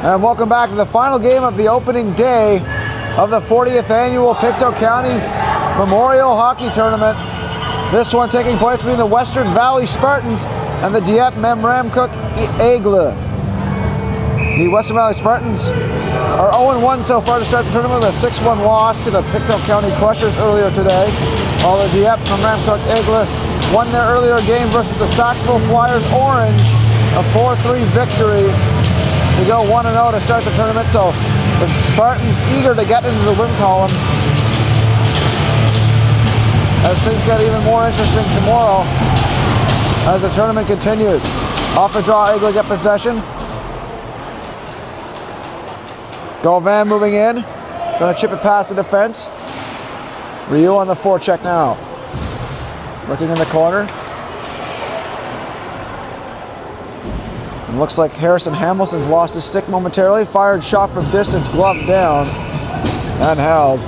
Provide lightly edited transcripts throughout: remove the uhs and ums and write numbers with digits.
And welcome back to the final game of the opening day of the 40th annual Pictou County Memorial Hockey Tournament. This one taking place between the Western Valley Spartans and the Dieppe Memramcook Aigle. The Western Valley Spartans are 0-1 so far to start the tournament with a 6-1 loss to the Pictou County Crushers earlier today, while the Dieppe Memramcook Aigle won their earlier game versus the Sackville Flyers Orange, a 4-3 victory to go 1-0 to start the tournament. So the Spartans eager to get into the win column as things get even more interesting tomorrow as the tournament continues. Off the draw, Aigle get possession. Galvan moving in, gonna chip it past the defense. Ryu on the forecheck now. Looking in the corner. And looks like Harrison Hamilton's lost his stick momentarily. Fired shot from distance, gloved down and held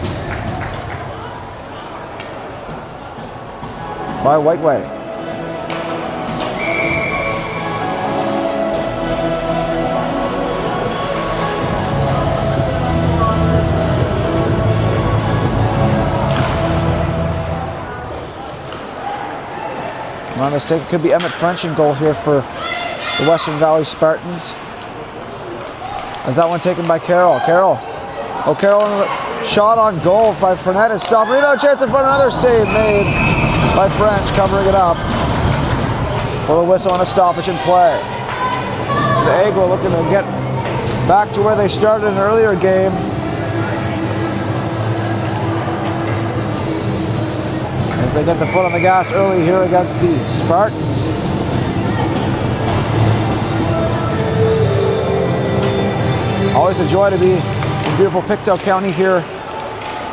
by Whiteway. My mistake, it could be Emmett French in goal here for the Western Valley Spartans. As that one taken by Carroll. Carroll shot on goal by Frenette is stopped. Rebound chance in front, another save made by French, covering it up for the whistle and a stoppage in play. The Aigle looking to get back to where they started in an earlier game. As they get the foot on the gas early here against the Spartans. Always a joy to be in beautiful Pictou County here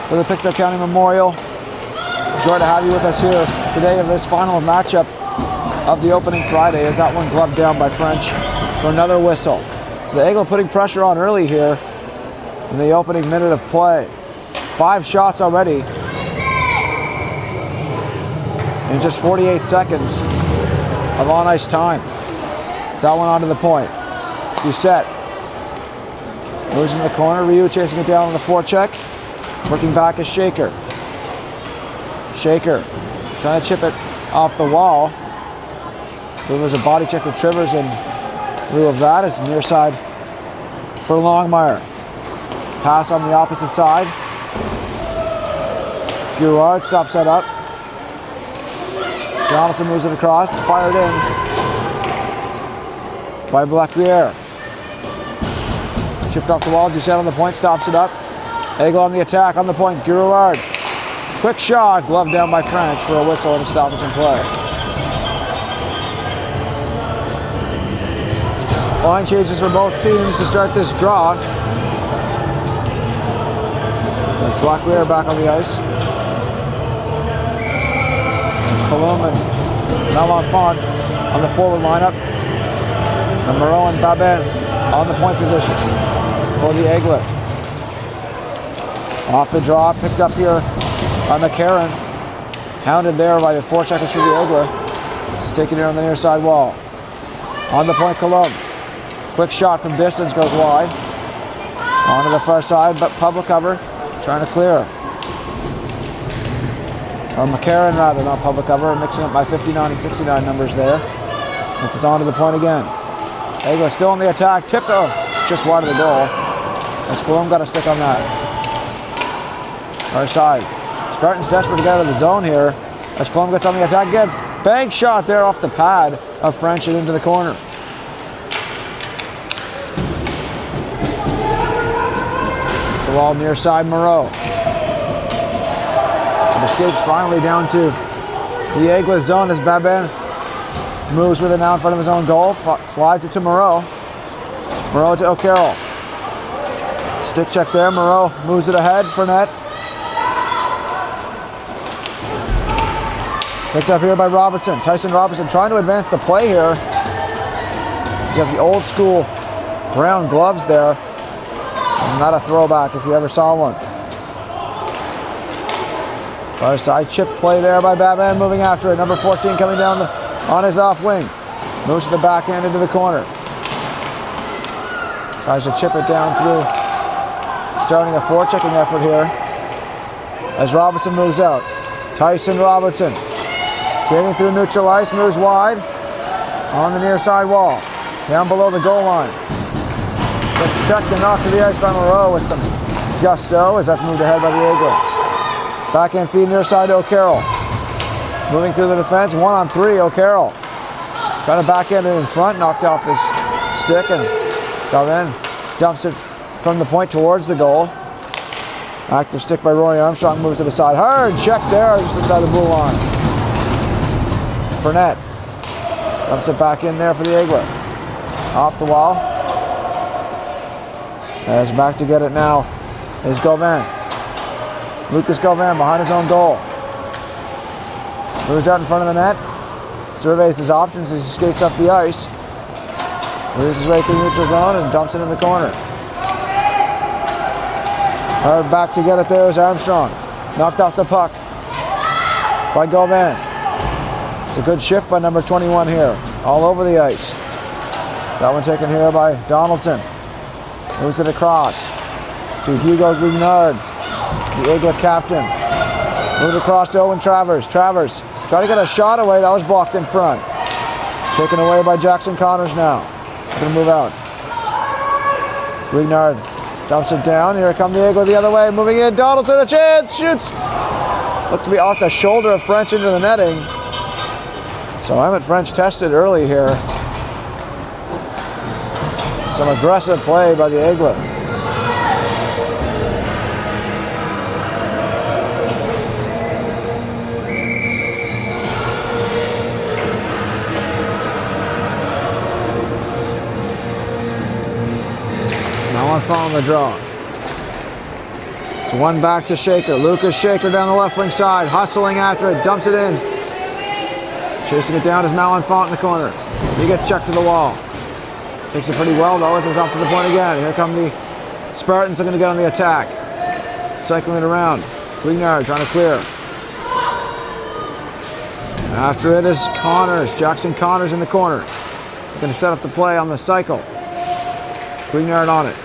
for the Pictou County Memorial. It's a joy to have you with us here today in this final matchup of the opening Friday, as that one gloved down by French for another whistle. So the Aigle putting pressure on early here in the opening minute of play. 5 shots already in just 48 seconds of on-ice time. So that one onto the point. Doucette moves in the corner. Ryu chasing it down on the forecheck. Working back is Shaker. Shaker trying to chip it off the wall. There was a body check to Trivers in lieu of that. It's near side for Longmire. Pass on the opposite side. Girard stops that up. Donaldson moves it across, fired in by Blackbier. Chipped off the wall, Doucette on the point, stops it up. Aigle on the attack, on the point, Girard. Quick shot, gloved down by French for a whistle and a stoppage in play. Line changes for both teams to start this draw. There's Blackbier back on the ice. Colum and Malenfant on the forward lineup. And Moreau and Babin on the point positions for the Aigle. Off the draw, picked up here by McCarron. Hounded there by the forecheckers for the Aigle. This is taken here on the near side wall. On the point, Colum. Quick shot from distance goes wide. Onto the far side, but public cover, trying to clear. Or McCarron rather, not public cover, mixing up by 59 and 69 numbers there. It's on to the point again. Aigle still on the attack, tipped just wide of the goal. As Colum got a stick on that. Far side. Spartans desperate to get out of the zone here. As Colum gets on the attack again. Bank shot there off the pad of French and into the corner. The wall near side, Moreau. Escapes finally down to the Aigle zone as Babin moves with it now in front of his own goal. Slides it to Moreau. Moreau to O'Carroll. Stick check there. Moreau moves it ahead. Frenette. Picked up here by Robertson. Tyson Robertson trying to advance the play here. He's got the old school brown gloves there. And not a throwback if you ever saw one. Far side chip play there by Babin, moving after it. Number 14 coming down on his off wing. Moves to the backhand into the corner. Tries to chip it down through. Starting a forechecking effort here as Robertson moves out. Tyson Robertson skating through neutral ice, moves wide on the near side wall, down below the goal line. Gets checked and knocked to the ice by Moreau with some gusto as that's moved ahead by the Eagle. Backhand feed near side to O'Carroll. Moving through the defense, 1-on-3, O'Carroll. Trying to backhand it in front, knocked off this stick and Galvin dumps it from the point towards the goal. Active stick by Rory Armstrong, moves to the side. Hard check there, just inside the blue line. Fournette dumps it back in there for the Eagler. Off the wall. As back to get it now is Gauvin. Lucas Gauvin behind his own goal. Moves out in front of the net. Surveys his options as he skates up the ice. Moves his way through the neutral zone and dumps it in the corner. Hard back to get it there is Armstrong. Knocked off the puck by Gauvin. It's a good shift by number 21 here. All over the ice. That one taken here by Donaldson. Moves it across to Hugo Grignard, the Eaglet captain. Moved across to Owen Travers. Travers tried to get a shot away. That was blocked in front. Taken away by Jackson Connors now. Going to move out. Grignard dumps it down. Here come the Eagles the other way. Moving in. Donaldson, a chance. Shoots. Looked to be off the shoulder of French into the netting. So Emmett French tested early here. Some aggressive play by the Eagles. On the draw. It's one back to Shaker. Lucas Shaker down the left wing side, hustling after it, dumps it in. Chasing it down is Malenfant in the corner. He gets checked to the wall. Takes it pretty well though as it's off to the point again. Here come the Spartans, they're going to get on the attack. Cycling it around. Grignard trying to clear. After it is Connors. Jackson Connors in the corner. Going to set up the play on the cycle. Grignard on it.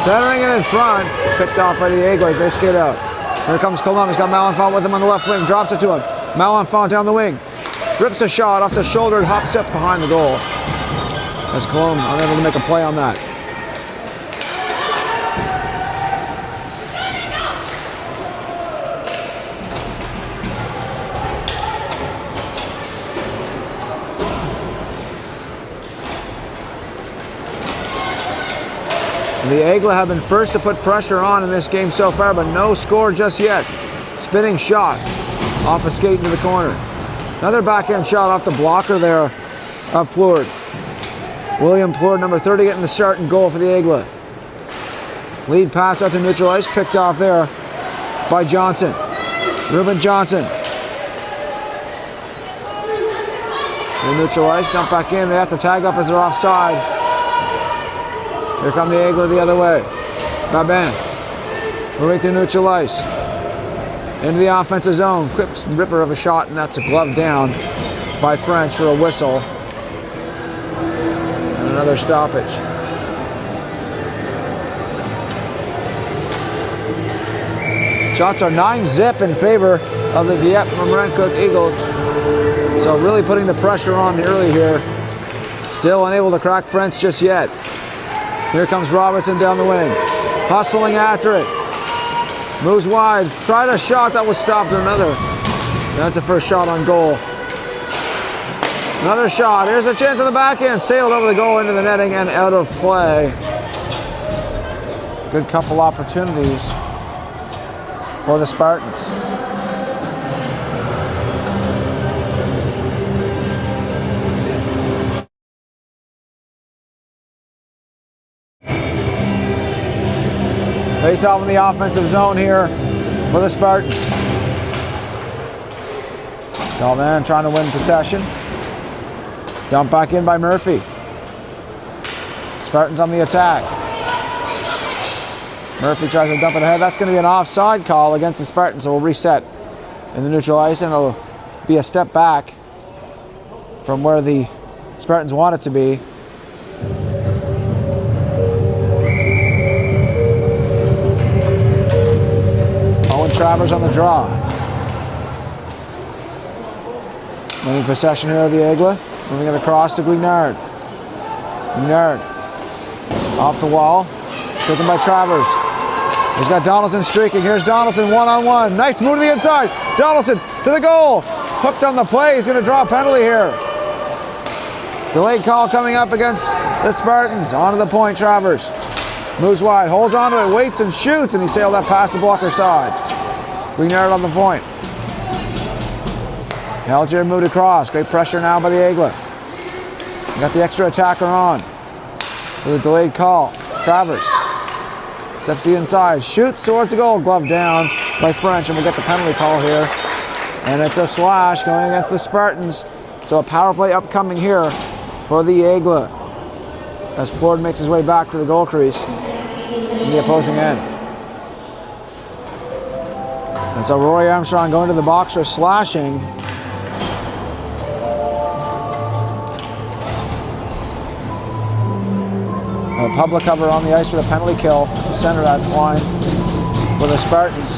Centering it in front, picked off by the Eagles. They skid out. Here comes Columbus. Got Malenfant with him on the left wing. Drops it to him. Malenfant down the wing. Rips a shot off the shoulder and hops up behind the goal. As Columbus unable to make a play on that. The Eagles have been first to put pressure on in this game so far, but no score just yet. Spinning shot off a skate into the corner. Another backhand shot off the blocker there of Plourde. William Plourde, number 30, getting the start and goal for the Eagles. Lead pass out to neutral ice, picked off there by Johnson. Reuben Johnson. The neutral ice, dump back in. They have to tag up as they're offside. Here come the Eagles the other way. Babin. Moving to neutral ice. Into the offensive zone. Quick ripper of a shot, and that's a glove down by French for a whistle. And another stoppage. Shots are 9-zip in favor of the Dieppe Memramcook Eagles. So really putting the pressure on early here. Still unable to crack French just yet. Here comes Robertson down the wing. Hustling after it. Moves wide. Tried a shot that was stopped. Another. That's the first shot on goal. Another shot. Here's a chance on the backhand. Sailed over the goal into the netting and out of play. Good couple opportunities for the Spartans. Face off in the offensive zone here for the Spartans. Galvin trying to win possession. Dump back in by Murphy. Spartans on the attack. Murphy tries to dump it ahead. That's going to be an offside call against the Spartans, so we'll reset in the neutral ice, and it'll be a step back from where the Spartans want it to be. Owen Travers on the draw. Winning possession here of the Aigle. Moving it across to Guignard. Guignard off the wall. Taken by Travers. He's got Donaldson streaking. Here's Donaldson one-on-one. Nice move to the inside. Donaldson to the goal. Hooked on the play. He's going to draw a penalty here. Delayed call coming up against the Spartans. Onto the point, Travers. Moves wide, holds on to it, waits and shoots, and he sailed that past the blocker side. Guignard on the point. Helgier moved across. Great pressure now by the Aigle. Got the extra attacker on. With a delayed call. Travers steps to the inside, shoots towards the goal. Glove down by French, and we'll get the penalty call here. And it's a slash going against the Spartans. So a power play upcoming here for the Aigle, as Plord makes his way back to the goal crease in the opposing end. And so Rory Armstrong going to the box for slashing. A public cover on the ice for the penalty kill, the center that line for the Spartans.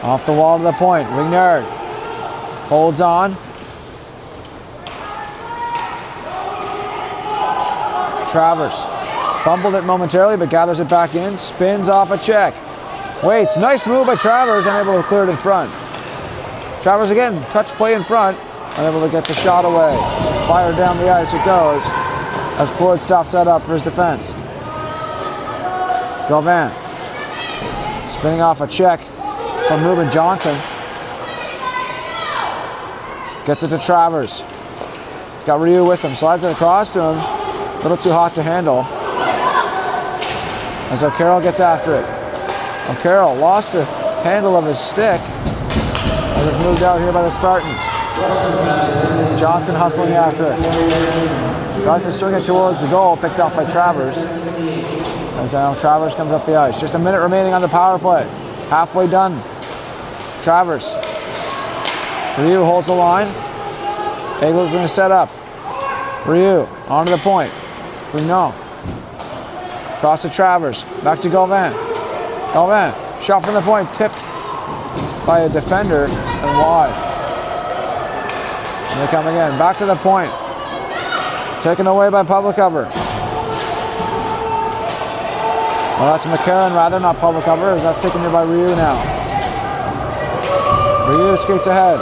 Off the wall to the point, Guignard holds on. Travers fumbled it momentarily, but gathers it back in, spins off a check. Waits, nice move by Travers, unable to clear it in front. Travers again, touch play in front, unable to get the shot away. Fired down the ice it goes, as Plord stops that up for his defense. Gauvin spinning off a check from Ruben Johnson. Gets it to Travers. He's got Ryu with him, slides it across to him. A little too hot to handle. As O'Carroll gets after it. O'Carroll lost the handle of his stick. And is moved out here by the Spartans. Johnson hustling after it. Tries to swing it towards the goal, picked up by Travers. As now Travers comes up the ice. Just a minute remaining on the power play. Halfway done. Travers. Ryu holds the line. Aigle's going to set up. Ryu onto the point. Brignon. Cross to Travers. Back to Gauvin. Gauvin. Shot from the point. Tipped by a defender and wide. And they come again. Back to the point. Taken away by public cover. Well, that's McCarron rather, not public cover, as that's taken here by Ryu now. Ryu skates ahead.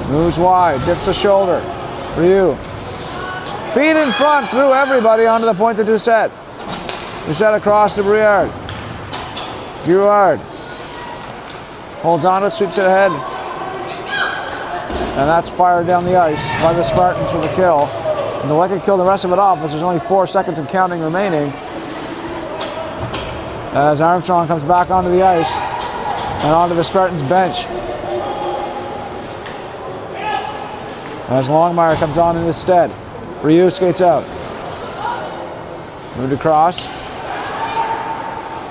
Moves wide. Dips the shoulder. Ryu. Feet in front, through everybody onto the point to Doucette. Doucette across to Briard. Briard holds on to it, sweeps it ahead. And that's fired down the ice by the Spartans for the kill. And they'll likely kill the rest of it off, as there's only 4 seconds and counting remaining. As Armstrong comes back onto the ice and onto the Spartans bench. As Longmire comes on in his stead. Ryu skates out. Moved across.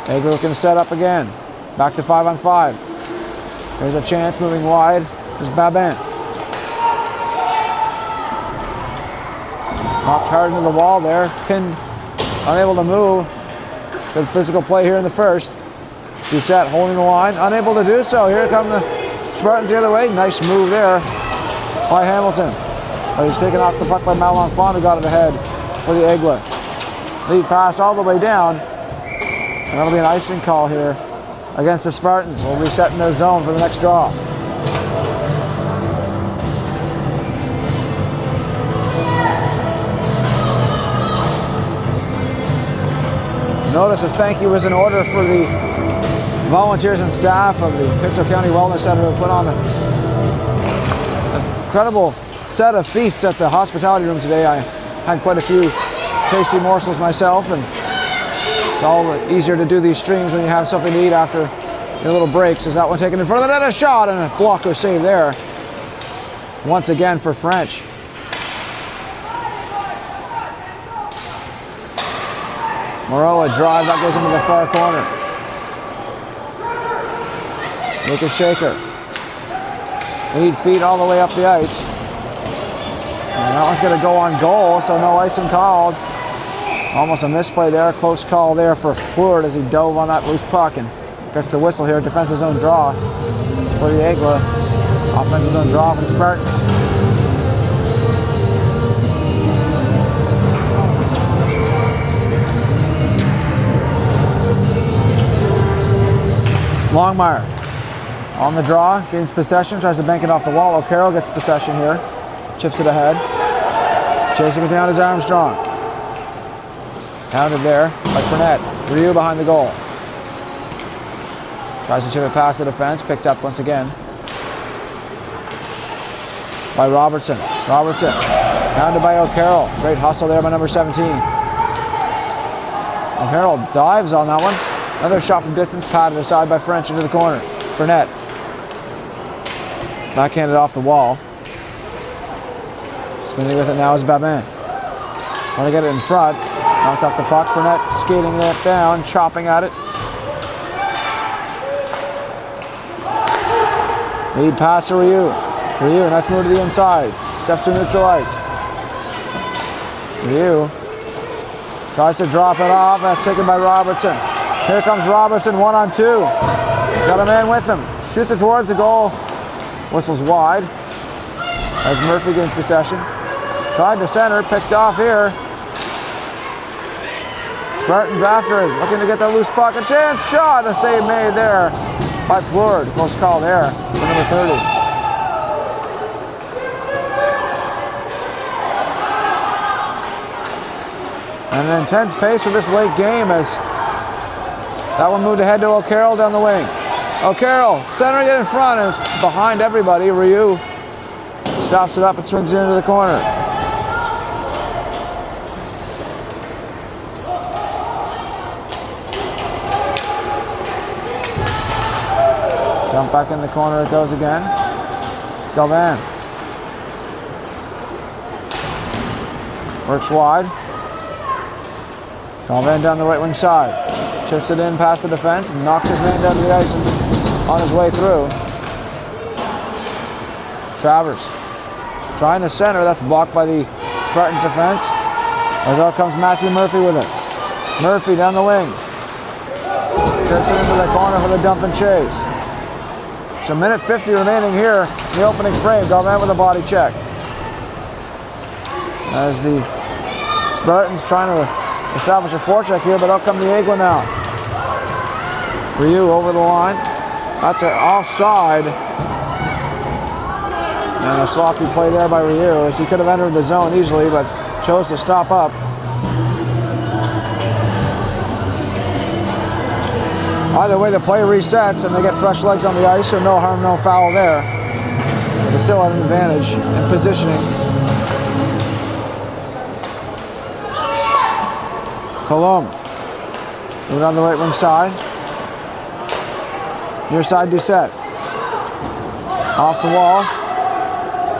Aigle looking to set up again. Back to 5-on-5. There's a chance moving wide. There's Babin. Knocked hard into the wall there. Pinned, unable to move. Good physical play here in the first. Doucette holding the line, unable to do so. Here come the Spartans the other way. Nice move there by Hamilton. But he's taken off the puck by Malenfant, who got it ahead for the Aigle. Lead pass all the way down. And that'll be an icing call here against the Spartans. We'll reset in their zone for the next draw. Notice of thank you is in order for the volunteers and staff of the Pictou County Wellness Center who put on an incredible set of feasts at the hospitality room today. I had quite a few tasty morsels myself, and it's all easier to do these streams when you have something to eat after your little breaks. Is that one taken in front of the net, a shot and a blocker save there. Once again for French. Moreau, a drive that goes into the far corner. Lucas Shaker. 8 feet all the way up the ice. And that one's going to go on goal, so no icing called. Almost a misplay there. Close call there for Floyd as he dove on that loose puck and gets the whistle here. Defensive zone draw for the Aigle. Offensive zone draw for the Spartans. Longmire on the draw, gains possession, tries to bank it off the wall. O'Carroll gets possession here, chips it ahead. Chasing it down is Armstrong. Hounded there by Fournette. Ryu behind the goal. Tries to chip it past the defense, picked up once again by Robertson. Robertson, hounded by O'Carroll. Great hustle there by number 17. O'Carroll dives on that one. Another shot from distance, patted aside by French into the corner. Fournette. Backhanded off the wall. Spinning with it now is Babin. Want to get it in front. Knocked off the puck. Fournette skating it down, chopping at it. Lead pass to Ryu. Ryu, nice move to the inside. Steps to neutral ice. Ryu tries to drop it off. That's taken by Robertson. Here comes Robertson, 1-on-2. Got a man with him. Shoots it towards the goal. Whistles wide as Murphy gains possession. Tried to center, picked off here. Spartans after it, looking to get that loose puck. A chance shot, a save made there by Floyd. Close call there for number 30. And an intense pace for this late game as that one moved ahead to O'Carroll down the wing. O'Carroll centering it in front and it's behind everybody. Ryu stops it up and swings it into the corner. Jump back in the corner it goes again. Galvan works wide. Galvan down the right wing side. Chips it in past the defense and knocks his man down to the ice and on his way through. Travers trying to center. That's blocked by the Spartans defense. As out comes Matthew Murphy with it. Murphy down the wing. Chips it into the corner for the dump and chase. So minute 50 remaining here in the opening frame. Galvan with a body check. As the Spartans trying to establish a forecheck here, but out come the Aigle now. Ryu over the line. That's an offside. And a sloppy play there by Ryu as he could have entered the zone easily, but chose to stop up. Either way, the play resets and they get fresh legs on the ice, so no harm, no foul there. But they still have an advantage in positioning. Colomb, moving on the right wing side. Near side Doucette. Off the wall.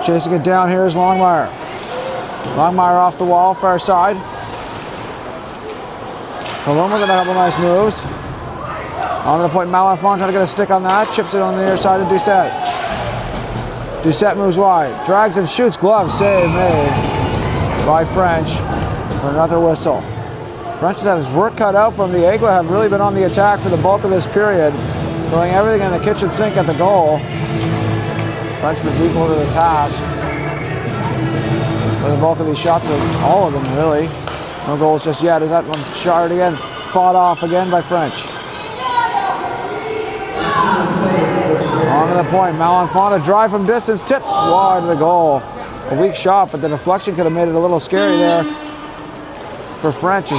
Chasing it down here is Longmire. Longmire off the wall, far side. Colomb with a couple nice moves. On the point, Malenfant trying to get a stick on that. Chips it on the near side of Doucette. Doucette moves wide. Drags and shoots. Glove save made by French for another whistle. French has had his work cut out from the Aigle. Have really been on the attack for the bulk of this period, doing everything in the kitchen sink at the goal. French was equal to the task for the bulk of these shots, all of them really. No goals just yet. Is that one shot again? Fought off again by French. On to the point. Malenfant, a drive from distance, tipped wide of the goal. A weak shot, but the deflection could have made it a little scary there for French.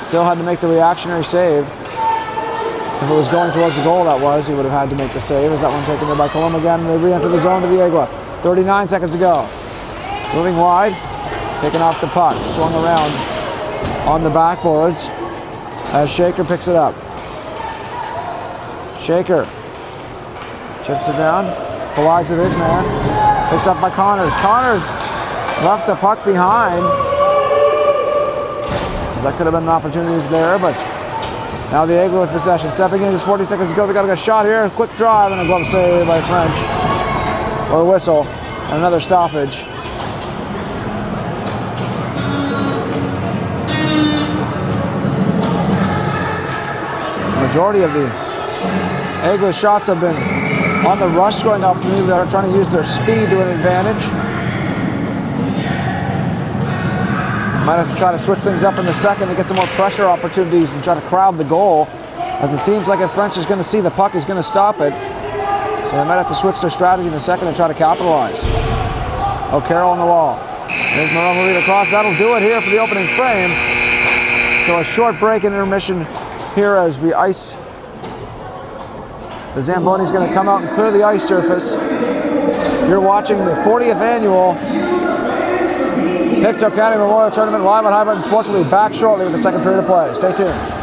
Still had to make the reactionary save. If it was going towards the goal, that was, he would have had to make the save. Is that one taken there by Colomb again, and they re-enter the zone to the Aigle. 39 seconds to go. Moving wide, taking off the puck, swung around on the backboards as Shaker picks it up. Shaker chips it down, collides with his man, picked up by Connors. Connors left the puck behind. That could have been an opportunity there, but now the Aigle with possession. Stepping in, just 40 seconds to go. They got a shot here. Quick drive and a glove save by French. or whistle, and another stoppage. The majority of the eggless shots have been on the rush scoring opportunity. They're trying to use their speed to an advantage. Might have to try to switch things up in the second to get some more pressure opportunities and try to crowd the goal, as it seems like if French is going to see the puck, he's going to stop it. So they might have to switch their strategy in the second and try to capitalize. O'Carroll on the wall. There's Memramcook across. That'll do it here for the opening frame. So a short break and intermission here as we ice. The Zamboni's going to come out and clear the ice surface. You're watching the 40th annual Pictou County Memorial Tournament live on High Button Sports. We'll be back shortly with the second period of play. Stay tuned.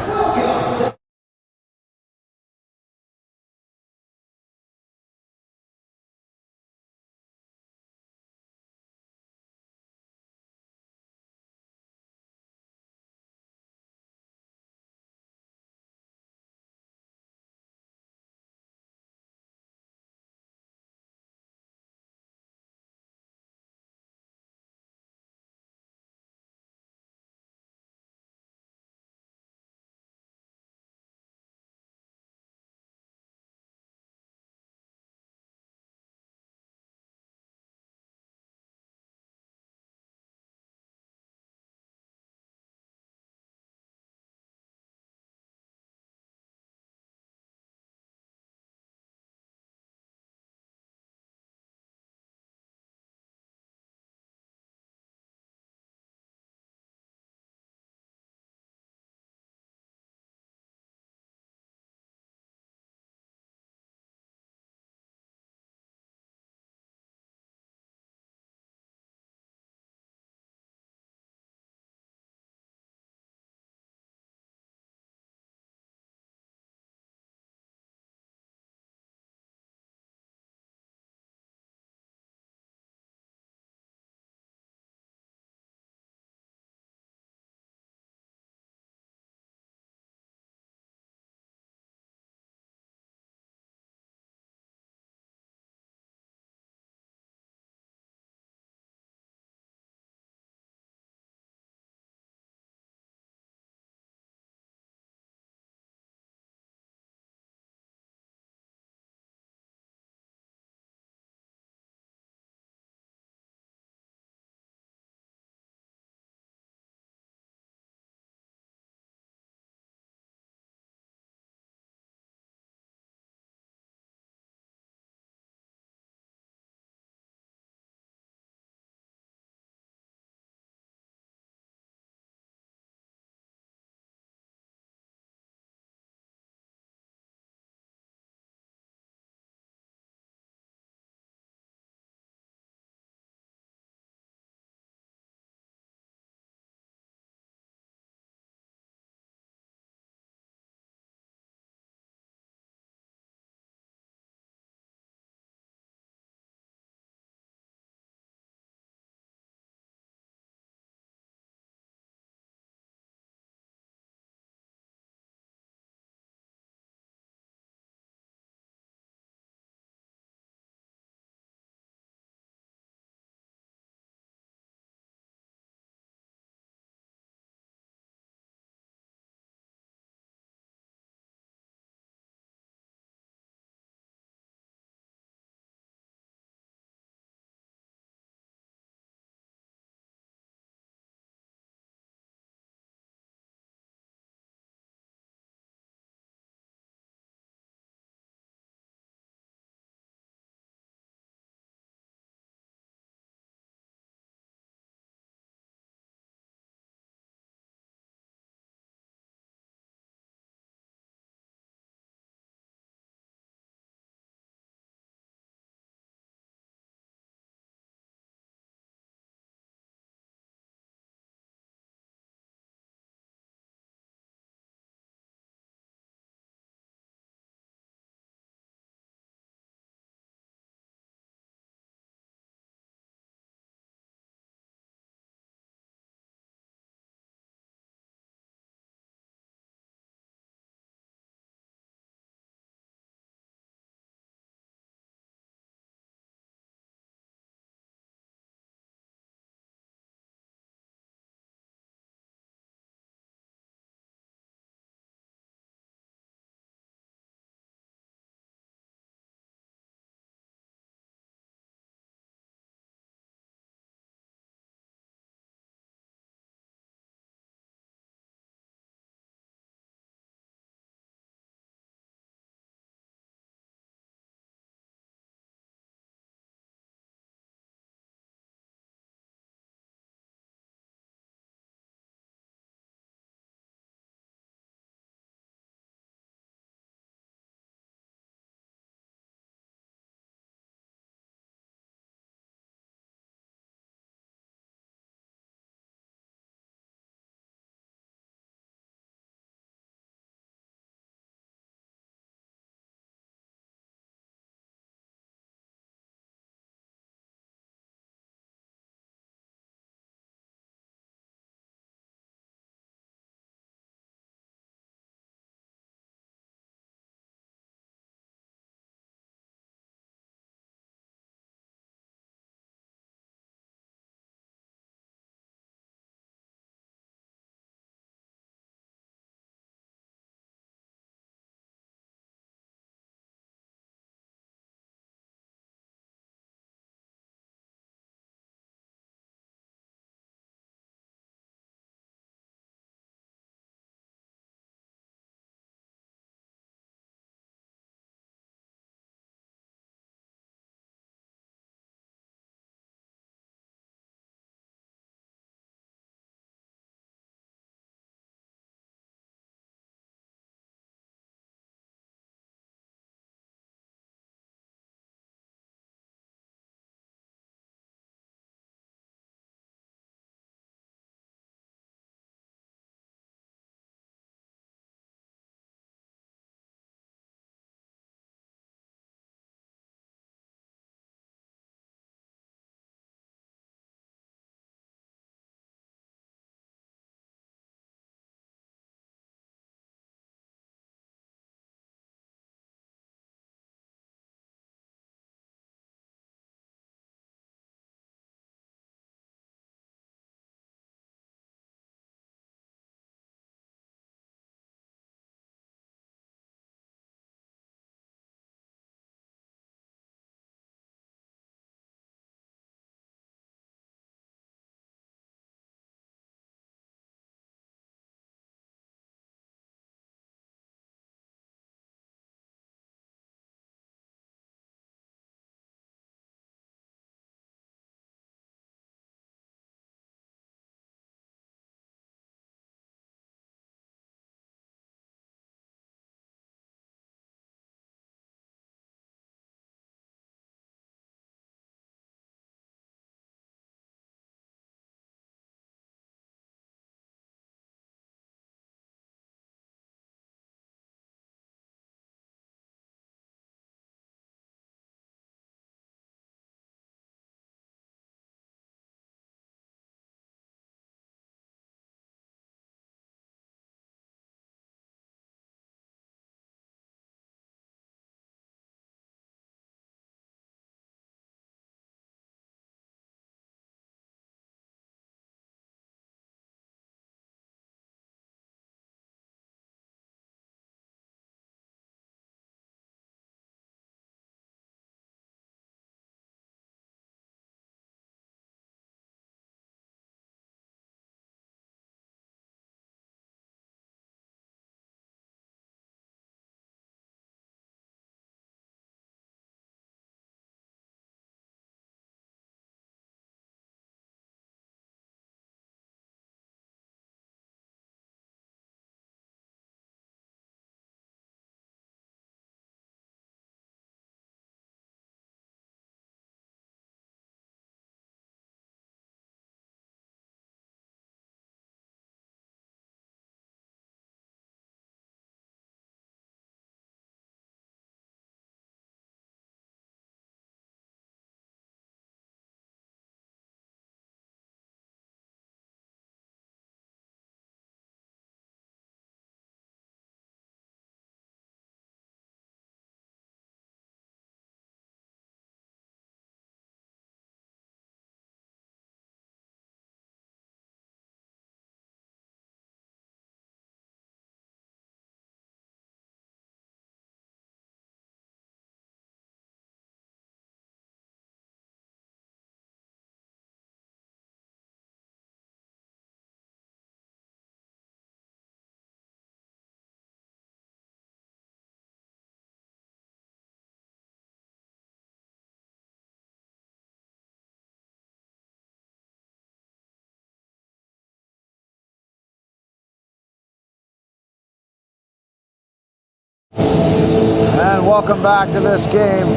And welcome back to this game.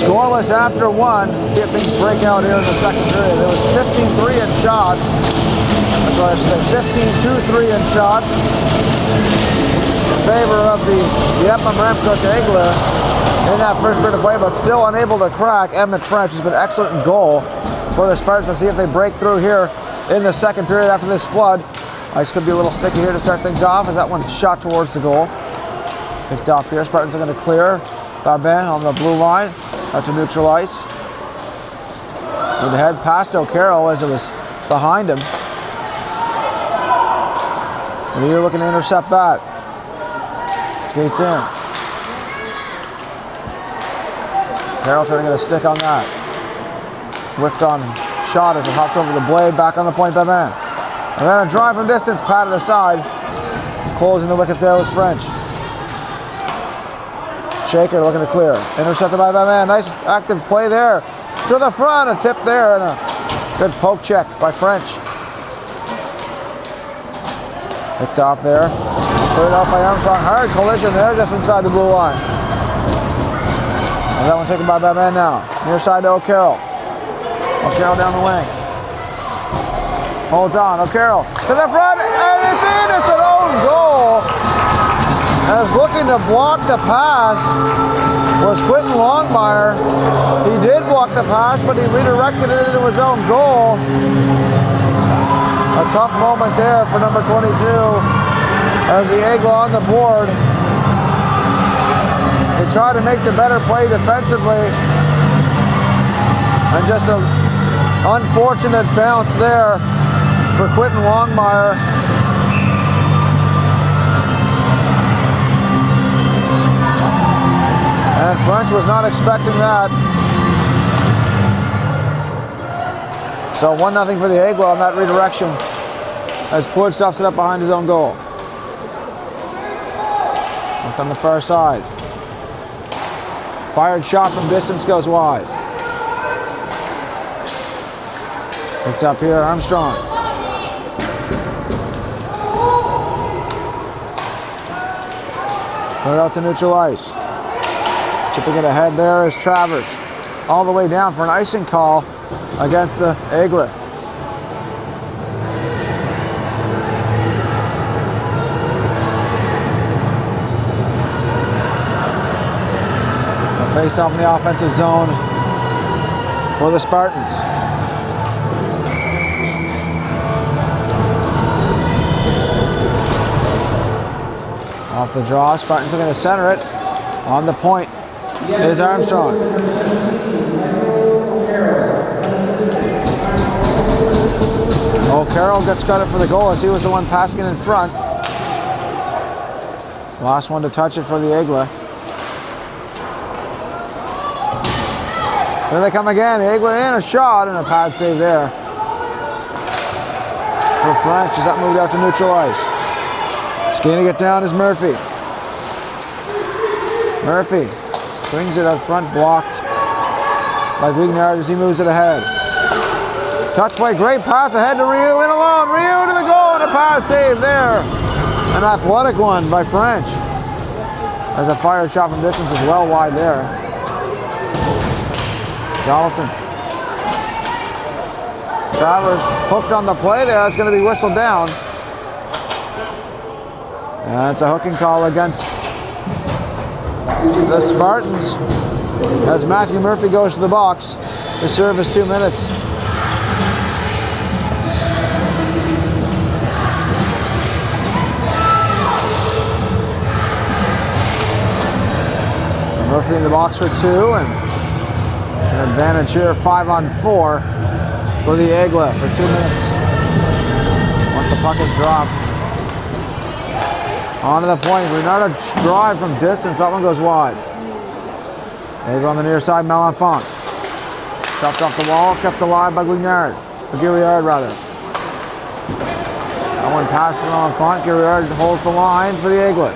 Scoreless after one. Let's see if things break out here in the second period. There was 15-3 in shots. That's what I should say, 15-2-3 in shots in favor of the Dieppe Memramcook Aigle in that first period of play, but still unable to crack. Emmett French has been excellent in goal for the Spartans. Let's see if they break through here in the second period after this flood. Ice could be a little sticky here to start things off as that one shot towards the goal. Picked off here. Spartans are going to clear. Babin on the blue line. Out to neutral ice. Need to head past O'Carroll as it was behind him. And you're looking to intercept that. Skates in. Carroll trying to get a stick on that. Whiffed on shot as it hopped over the blade. Back on the point by man. And then a drive from distance, patted aside. Closing the wickets there was French. Shaker looking to clear. Intercepted by man. Nice active play there. To the front, a tip there, and a good poke check by French. Picked off there. Cleared out by Armstrong. Hard collision there just inside the blue line. And that one taken by man now. Near side to O'Carroll. O'Carroll down the wing. Holds on. O'Carroll to the front, and it's in. It's an own goal. As looking to block the pass was Quentin Longmire. He did block the pass, but he redirected it into his own goal. A tough moment there for number 22 as the Aigle on the board. They try to make the better play defensively. And just an unfortunate bounce there for Quentin Longmire. And French was not expecting that. So 1-0 for the Aigle on that redirection as Plourde stops it up behind his own goal. Looked on the far side. Fired shot from distance goes wide. It's up here, Armstrong. Put it out to neutral ice. Chipping it ahead there is Travers. All the way down for an icing call against the Aigle. Face off in the offensive zone for the Spartans. Off the draw, Spartans are going to center it. On the point is Armstrong. O'Carroll gets credit for the goal as he was the one passing it in front. Last one to touch it for the Aigle. Here they come again. The Aigle in, a shot and a pad save there for French as that moved out to neutral ice. Skating it down is Murphy. Murphy swings it up front, blocked by Guignard as he moves it ahead. Touch play, great pass ahead to Ryu, in alone. Ryu to the goal and a pad save there. An athletic one by French. As a fired shot from distance is well wide there. Donaldson. Travers hooked on the play there. That's going to be whistled down. And it's a hooking call against the Spartans as Matthew Murphy goes to the box. The serve is 2 minutes. Murphy in the box for 2 and an advantage here, 5-on-4 for the Aigle for 2 minutes. Once the puck is dropped. On to the point, Renardo drive from distance, that one goes wide. Aigle on the near side, Melanfont. Chopped off the wall, kept alive by Guignard. Guignard rather. That one passed to Melanfont, Guignard holds the line for the Aigle.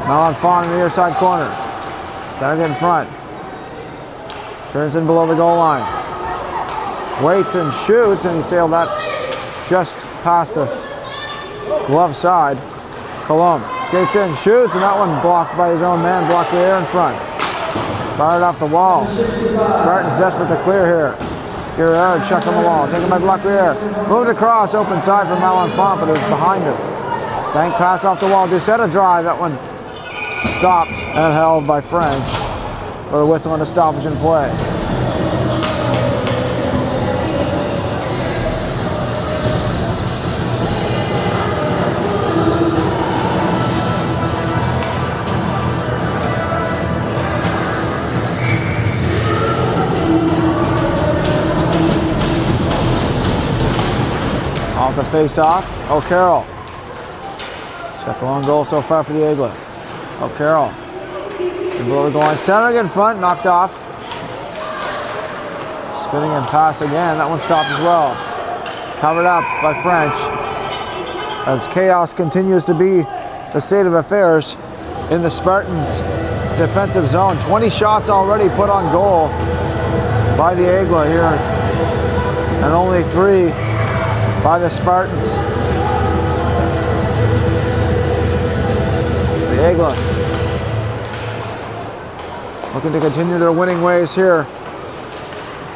Melanfont in the near side corner. Centered in front. Turns in below the goal line. Waits and shoots, and he sailed that just past the glove side. Colomb Skates in, shoots, and that one blocked by his own man, blocked the air in front. Fired off the wall. Spartans desperate to clear here. Girard check on the wall, taken by Blacquier. Moved across, open side for Malenfant, but it was behind him. Bank pass off the wall, Doucette drive, that one stopped and held by French for the whistle and a stoppage in play. Off the face-off, O'Carroll. Second long goal so far for the Aiglett. O'Carroll. Below the goal line, centering in front, knocked off. Spinning and pass again, that one stopped as well. Covered up by French. As chaos continues to be the state of affairs in the Spartans' defensive zone. 20 shots already put on goal by the Aiglett here. And only 3 by the Spartans. The Aiglett looking to continue their winning ways here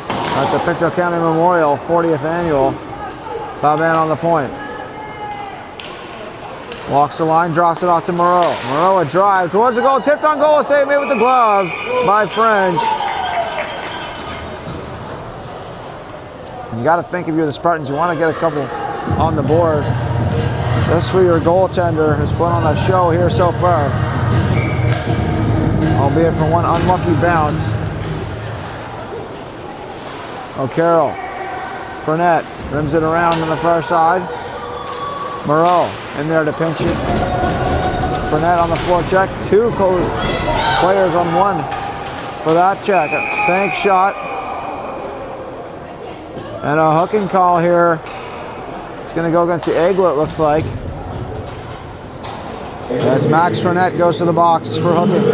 at the Pictou County Memorial 40th Annual. Babin on the point. Walks the line, drops it off to Moreau. Moreau a drive towards the goal, tipped on goal, save made with the glove by French. You got to think if you're the Spartans, you want to get a couple on the board. Just for your goaltender who's put on a show here so far. Albeit for one unlucky bounce. O'Carroll. Fournette rims it around on the far side. Moreau in there to pinch it. Fournette on the floor check. 2 players on 1 for that check. A bank shot. And a hooking call here. It's going to go against the Aiglett, looks like. As Max Fournette goes to the box for hooking.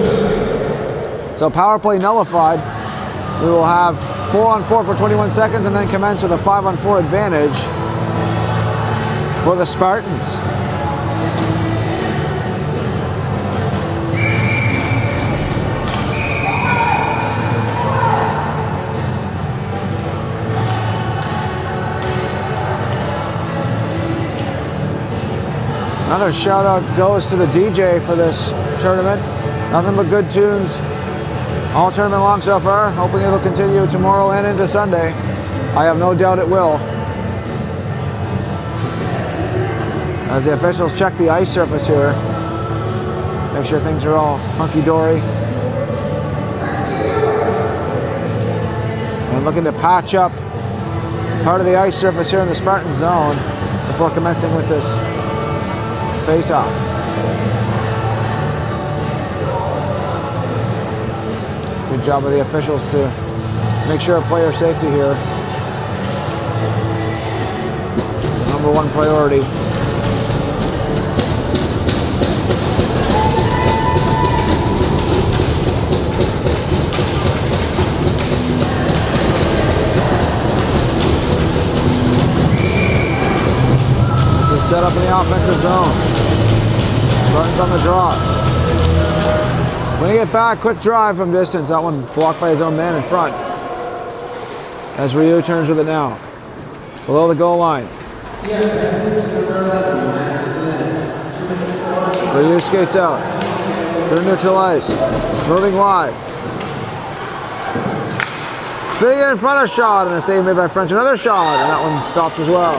So power play nullified. We will have 4-on-4 for 21 seconds and then commence with a 5-on-4 advantage for the Spartans. Another shout out goes to the DJ for this tournament. Nothing but good tunes all tournament long so far. Hoping it'll continue tomorrow and into Sunday. I have no doubt it will. As the officials check the ice surface here. Make sure things are all hunky-dory. And looking to patch up part of the ice surface here in the Spartan zone before commencing with this face-off. Good job of the officials to make sure of player safety here. It's the #1 priority. This is set up in the offensive zone. Spartans on the draw. When they get back, quick drive from distance. That one blocked by his own man in front. As Ryu turns with it now. Below the goal line. Ryu skates out. They're neutralized. Moving wide. Spinning it in front of shot, and a save made by French. Another shot, and that one stopped as well.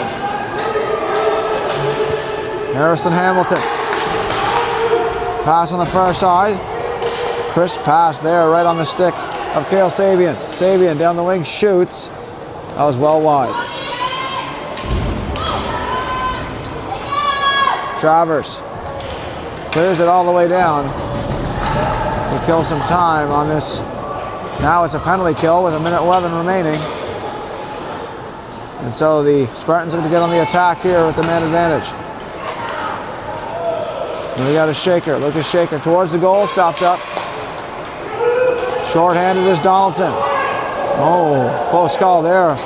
Harrison Hamilton. Pass on the far side. Crisp pass there, right on the stick of Cale Sabian. Sabian down the wing, shoots. That was well wide. Travers clears it all the way down. He kills some time on this. Now it's a penalty kill with 1:11 remaining. And so the Spartans have to get on the attack here with the man advantage. And we got a Shaker, Lucas Shaker towards the goal, stopped up. Short-handed is Donaldson. Oh, close call there.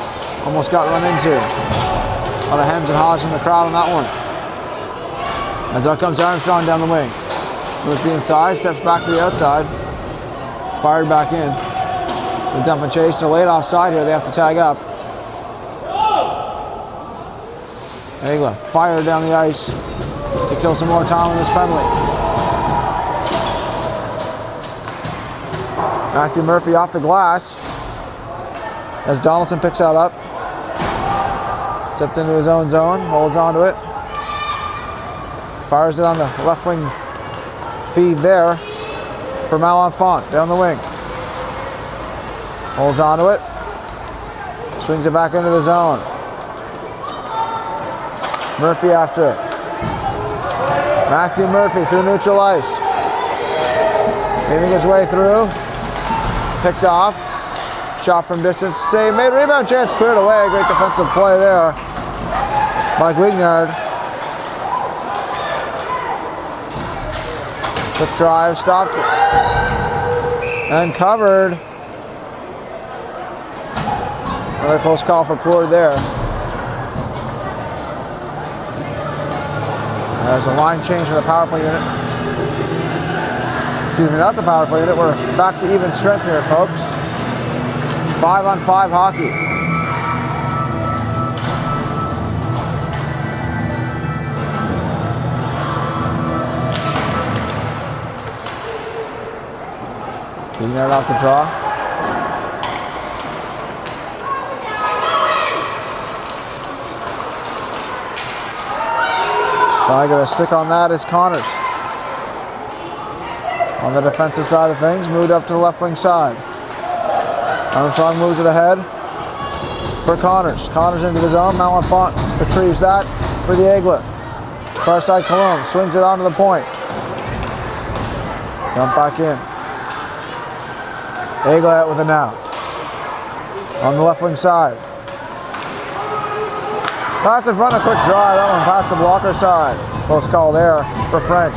Almost got run into. A lot of hems and haws from the crowd on that one. As out comes Armstrong down the wing. Moves the inside, steps back to the outside. Fired back in. The dump and chase. They're late offside here. They have to tag up. Egla fired down the ice to kill some more time on this penalty. Matthew Murphy off the glass as Donaldson picks that up. Stepped into his own zone, holds on to it. Fires it on the left wing feed there for Malenfant down the wing. Holds on to it. Swings it back into the zone. Murphy after it. Matthew Murphy through neutral ice. Weaving his way through. Picked off. Shot from distance. Save made. Rebound chance cleared away. Great defensive play there by Guignard. Quick drive. Stopped it. And covered. Another close call for Plourde there. There's a line change in the power play unit. Excuse me, not the power play unit. We're back to even strength here, folks. 5-on-5 hockey. Guignard off the draw. I got a stick on that is Connors. On the defensive side of things, moved up to the left wing side. Armstrong moves it ahead for Connors. Connors into the zone. Malenfant retrieves that for the Aigle. Far side Cologne swings it onto the point. Dump back in. Aigle out with it now. On the left wing side. Pass in front, a quick drive. That one past the blocker side. Close call there for French.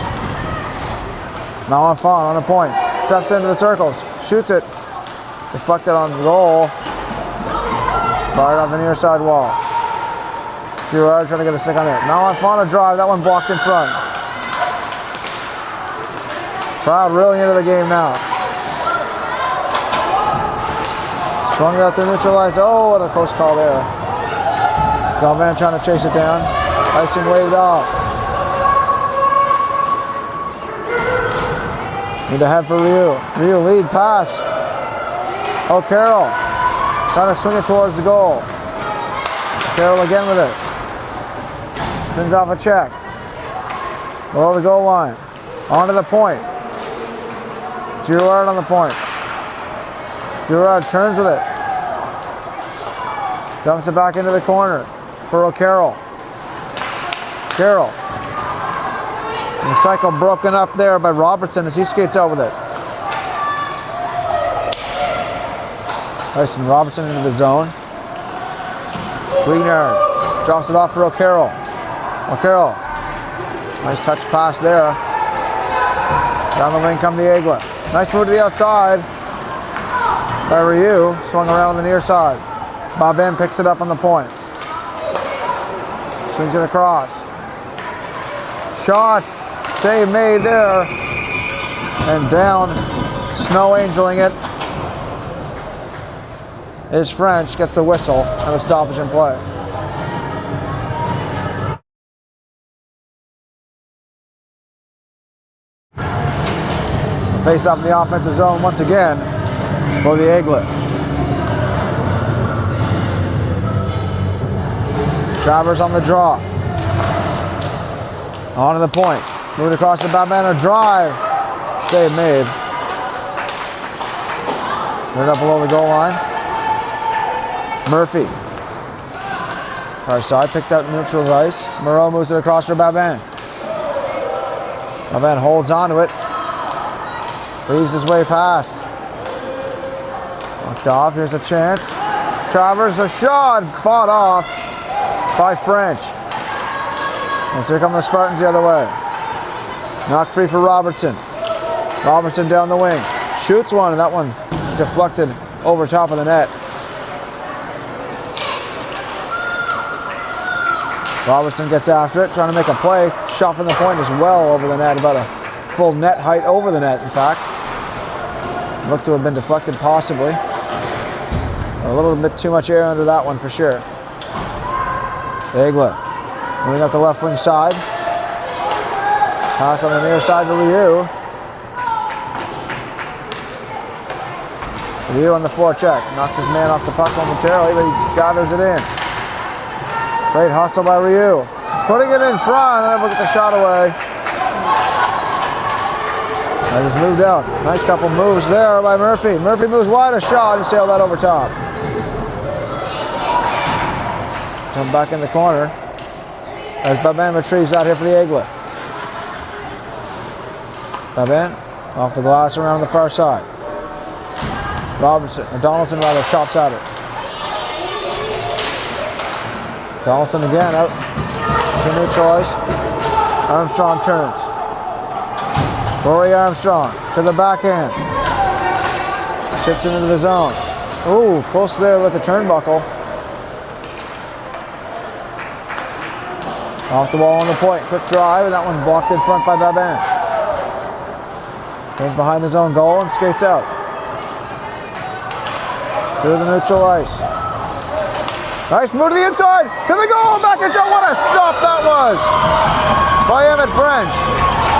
Malenfant on the point. Steps into the circles. Shoots it. Deflected on the goal. Fired off the near side wall. Girard trying to get a stick on it. Malenfant a drive. That one blocked in front. Crowd really into the game now. Swung it out there, neutralized. Oh, what a close call there. Galvan trying to chase it down. Icing waved off. Need to head for Ryu. Ryu lead pass. O'Carroll trying to swing it towards the goal. Carroll again with it. Spins off a check. Below the goal line. Onto the point. Girard on the point. Girard turns with it. Dumps it back into the corner for O'Carroll. Carroll. And the cycle broken up there by Robertson as he skates out with it. Tyson Robertson into the zone. Guignard drops it off for O'Carroll. O'Carroll. Nice touch pass there. Down the wing come the Aigle. Nice move to the outside by Ryu. Swung around on the near side. Babin picks it up on the point. Swings it across. Shot. Save made there. And down. Snow angeling it. Is French. Gets the whistle and the stoppage in play. Face off in the offensive zone once again for the Aigle. Travers on the draw. On to the point. Moved across the Babin, a drive. Save made. Right up below the goal line. Murphy. Far side, picked out neutral ice. Moreau moves it across for Babin. Babin holds on to it. Leaves his way past. Locked off, here's a chance. Travers, a shot, fought off by French. And so here come the Spartans the other way. Knocked free for Robertson. Robertson down the wing. Shoots one, and that one deflected over top of the net. Robertson gets after it, trying to make a play. Shot from the point is well over the net, about a full net height over the net, in fact. Looked to have been deflected possibly. A little bit too much air under that one for sure. Aigle moving up the left wing side. Pass on the near side to Ryu. Ryu on the forecheck. Knocks his man off the puck momentarily, but he gathers it in. Great hustle by Ryu. Putting it in front, and able to get the shot away. And just moved out. Nice couple moves there by Murphy. Murphy moves wide, a shot, and sailed that over top. Come back in the corner as Babin retrieves out here for the Aigle. Babin off the glass around the far side. Donaldson rather chops at it. Donaldson again out to neutralize. Armstrong turns. Rory Armstrong to the backhand. Chips it into the zone. Ooh, close there with the turnbuckle. Off the wall on the point. Quick drive, and that one blocked in front by Babin. Turns behind his own goal and skates out. Through the neutral ice. Nice move to the inside. To the goal. Back and shot. What a stop that was by Emmett French.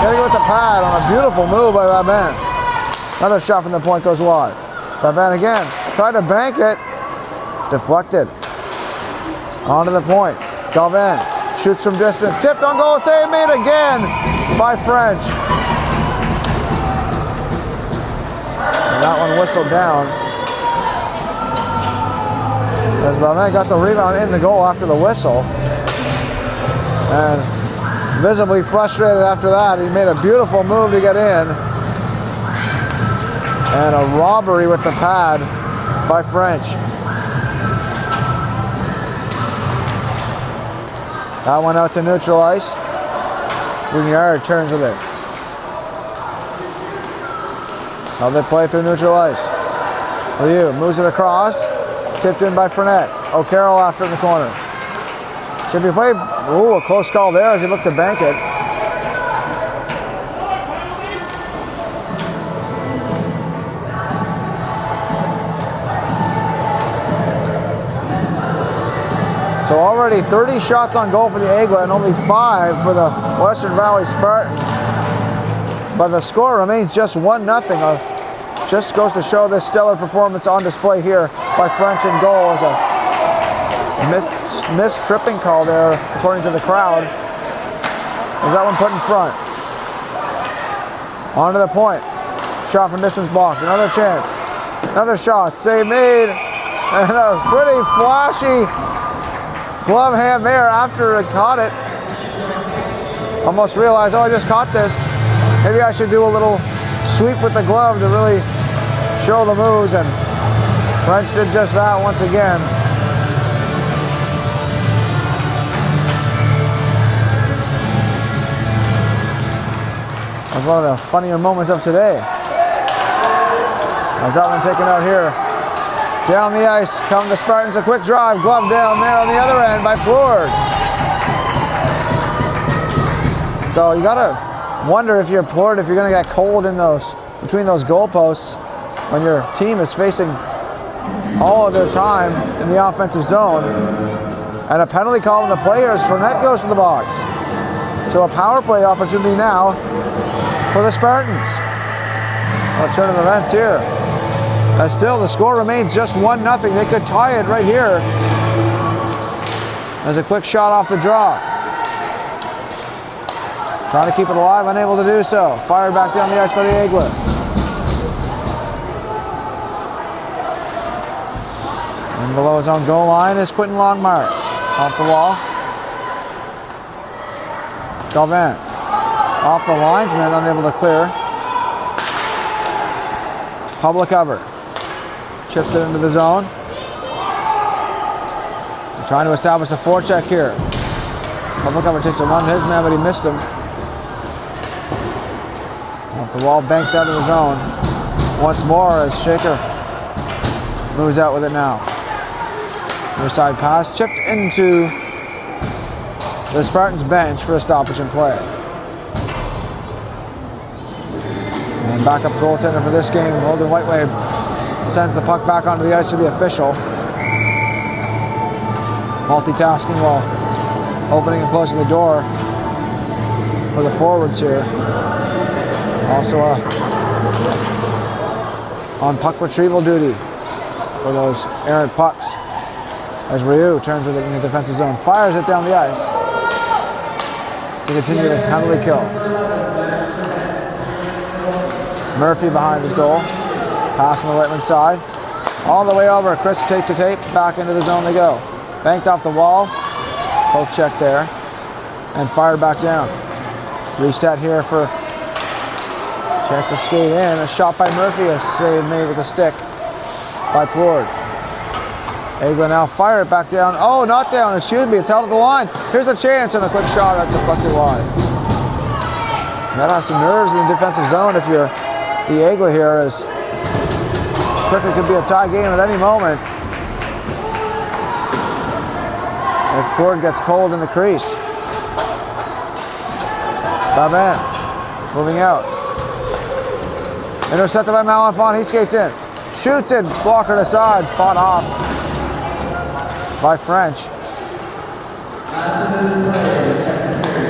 Getting with the pad on a beautiful move by Babin. Another shot from the point goes wide. Babin again. Tried to bank it. Deflected. Onto the point. Galvin shoots from distance. Tipped on goal. Save made again by French. And that one whistled down. As Babin got the rebound in the goal after the whistle. And visibly frustrated after that, he made a beautiful move to get in. And a robbery with the pad by French. That went out to neutral ice. Bougnard turns with it. Now they play through neutral ice. Ryu moves it across. Tipped in by Fournette. O'Carroll after in the corner. Should be played. Ooh, a close call there as he looked to bank it. So already 30 shots on goal for the Aigle and only 5 for the Western Valley Spartans. But the score remains just 1-0. Just goes to show this stellar performance on display here by French in goal as a missed tripping call there, according to the crowd. Was that one put in front? Onto the point. Shot from distance blocked. Another chance. Another shot. Save made. And a pretty flashy glove hand there after it caught it. Almost realized, oh, I just caught this. Maybe I should do a little sweep with the glove to really show the moves, and French did just that once again. That was one of the funnier moments of today. As that one taken out here. Down the ice come the Spartans, a quick drive, glove down there on the other end by Plourde. So you gotta wonder if you're Plourde, if you're gonna get cold in those, between those goalposts when your team is facing all of their time in the offensive zone. And a penalty call on the players. Fournette goes to the box. So a power play opportunity now for the Spartans. A turn of events here. As still the score remains just 1-0. They could tie it right here. As a quick shot off the draw. Trying to keep it alive, unable to do so. Fired back down the ice by the Aigle. And below his own goal line is Quentin Longmire. Off the wall. Galvin. Off the linesman, unable to clear. Public cover. Chips it into the zone. They're trying to establish a forecheck here. Public cover takes a run to his man, but he missed him. Off the wall, banked out of the zone. Once more as Shaker moves out with it now. Near side pass, chipped into the Spartans bench for a stoppage in play. And backup goaltender for this game, Logan Whiteway, sends the puck back onto the ice to the official. Multitasking while opening and closing the door for the forwards here. Also on puck retrieval duty for those errant pucks. As Ryu turns with it in the defensive zone, fires it down the ice to continue the penalty kill. Murphy behind his goal. Pass on the right wing side. All the way over, crisp tape to tape. Back into the zone they go. Banked off the wall. Poke check there. And fired back down. Reset here for chance to skate in. A shot by Murphy. A save made with a stick by Plord. Egla now fire it back down. Oh, not down. Excuse me. It's held at the line. Here's the chance and a quick shot at deflected wide. You gotta have some nerves in the defensive zone if you're the Egla here, as quickly could be a tie game at any moment if Plord gets cold in the crease. Babin moving out. Intercepted by Malenfant. He skates in. Shoots it. Blocker to side. Fought off by French.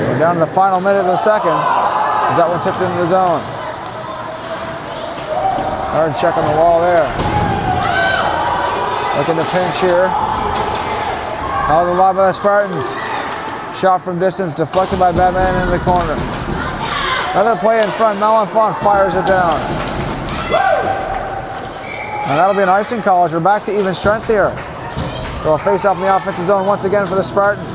We're down to the final minute of the second. Is that one tipped into the zone? Hard check on the wall there. Looking to pinch here. Held alive by the Spartans. Shot from distance, deflected by Batman into the corner. Another play in front. Malenfant fires it down. And that'll be an icing call as we're back to even strength here. So a face off in the offensive zone once again for the Spartans.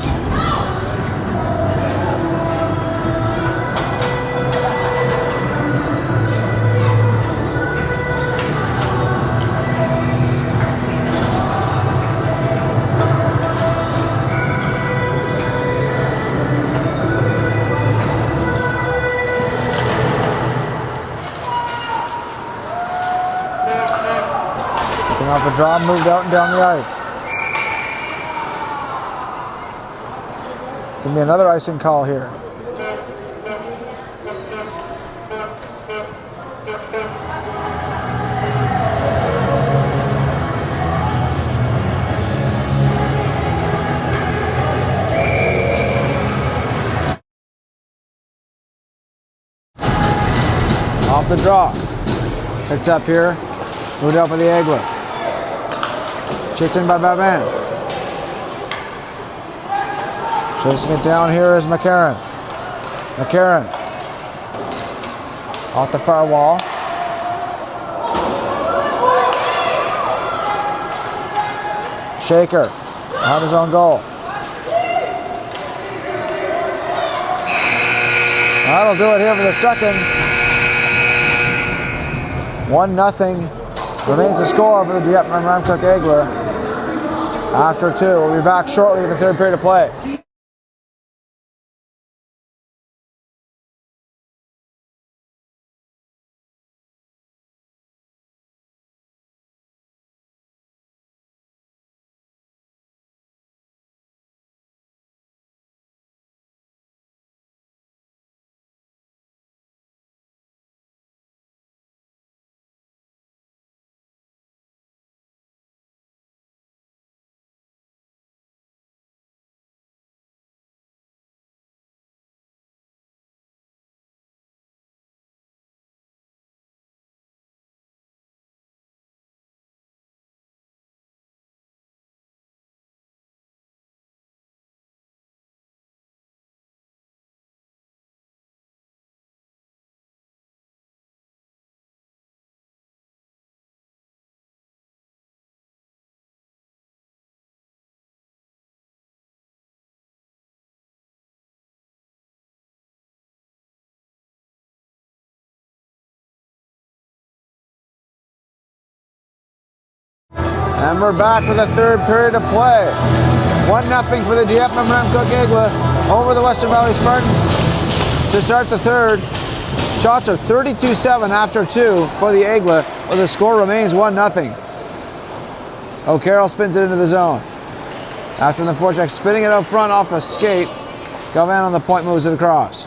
Looking off the draw, moved out and down the ice. It's going to be another icing call here. Off the draw. Picked up here. Moved up with the Egla. Checked in by Babin. Chasing it down here is McCarron. McCarron off the far wall. Shaker behind his own goal. That'll do it here for the second. 1-0 remains the score for the Dieppe Memramcook Egla after 2. We'll be back shortly with the third period of play. And we're back for the third period of play. 1-0 for the Dieppe Memramcook Egla over the Western Valley Spartans to start the third. Shots are 32-7 after 2 for the Egla, where the score remains 1-0. O'Carroll spins it into the zone. After the forecheck, spinning it out front off a skate. Galvan on the point moves it across.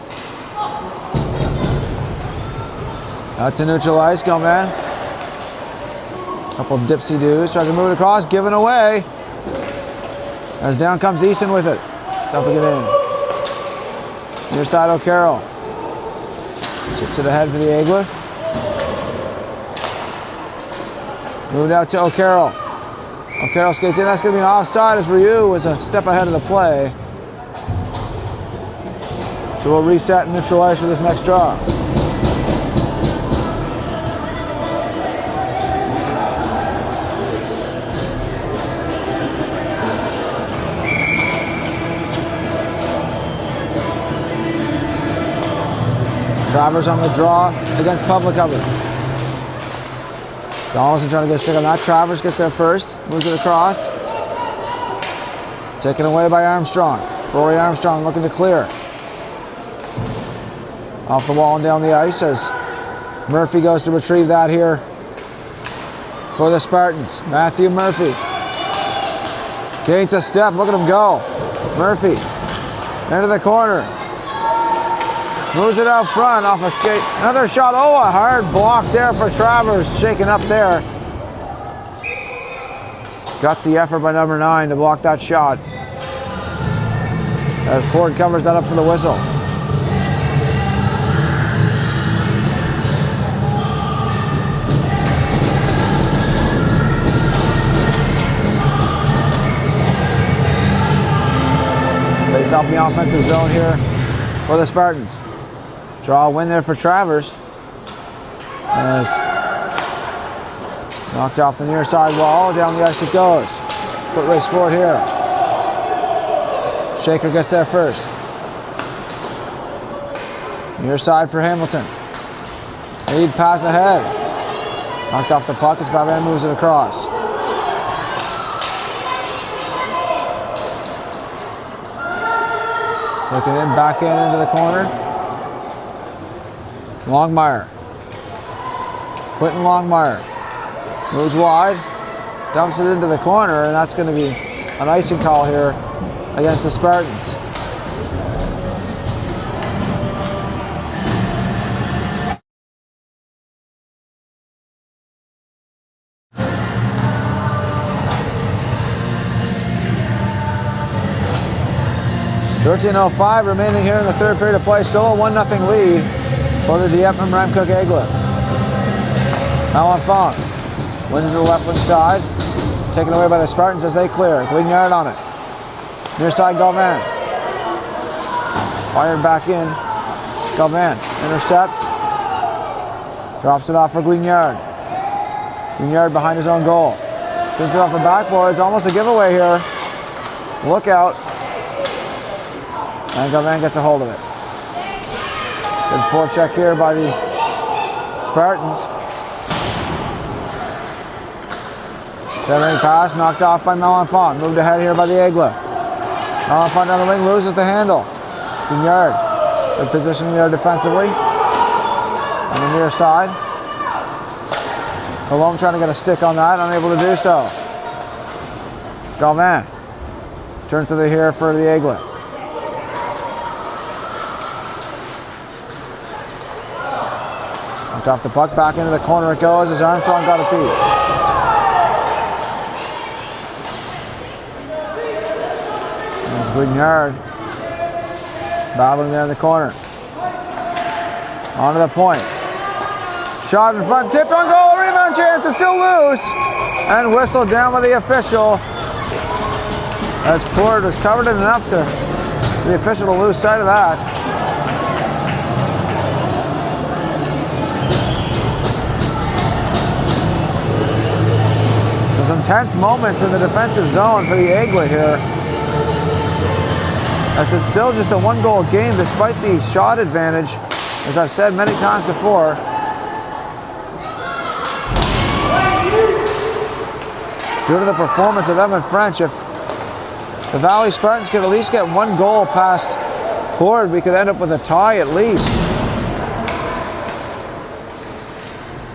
Out to neutral ice, go man. Couple of dipsy-doos, tries to move it across, giving away. As down comes Easton with it. Dumping it in. Near side O'Carroll. Chips it ahead for the Aigla. Moved out to O'Carroll. O'Carroll skates in. That's going to be an offside as Ryu was a step ahead of the play. So we'll reset and neutralize for this next draw. Travers on the draw against public cover. Donaldson trying to get a stick on that. Travers gets there first, moves it across. Taken away by Armstrong. Rory Armstrong looking to clear. Off the wall and down the ice as Murphy goes to retrieve that here for the Spartans. Matthew Murphy gains a step. Look at him go. Murphy into the corner. Moves it out front off a skate. Another shot. Oh, a hard block there for Travers. Shaken up there. Gutsy effort by number 9 to block that shot. As Cord covers that up for the whistle. Face off the offensive zone here for the Spartans. Draw a win there for Travers. As knocked off the near side wall, down the ice it goes. Foot race forward here. Shaker gets there first. Near side for Hamilton. Lead pass ahead. Knocked off the puck as Baban moves it across. Looking in, back into the corner. Longmire. Quentin Longmire moves wide, dumps it into the corner, and that's going to be an icing call here against the Spartans. .13:05 remaining here in the third period of play. Still a 1-0 lead for the Dieppe Memramcook Aigla. Malenfant wins to the left wing side. Taken away by the Spartans as they clear. Guignard on it. Near side Galvan. Fired back in. Galvan intercepts. Drops it off for Guignard. Guignard behind his own goal. Spins it off the backboard. It's almost a giveaway here. Look out. And Galvan gets a hold of it. Good forecheck here by the Spartans. Centering pass knocked off by Malenfant. Moved ahead here by the Aigla. Malenfant down the wing, loses the handle. Guignard. Good positioning there defensively. On the near side. Colombe trying to get a stick on that, unable to do so. Galvan turns to the here for the Aigla. Off the puck, back into the corner it goes as Armstrong got it deep. There's Guignard battling there in the corner. Onto the point. Shot in front, tipped on goal, rebound chance, it's still loose. And whistled down by the official. As Port was covered it enough to the official to lose sight of that. Intense moments in the defensive zone for the Aigla here. As it's still just a 1-goal game despite the shot advantage, as I've said many times before. Due to the performance of Emmett French, if the Valley Spartans could at least get 1 goal past Clord, we could end up with a tie at least.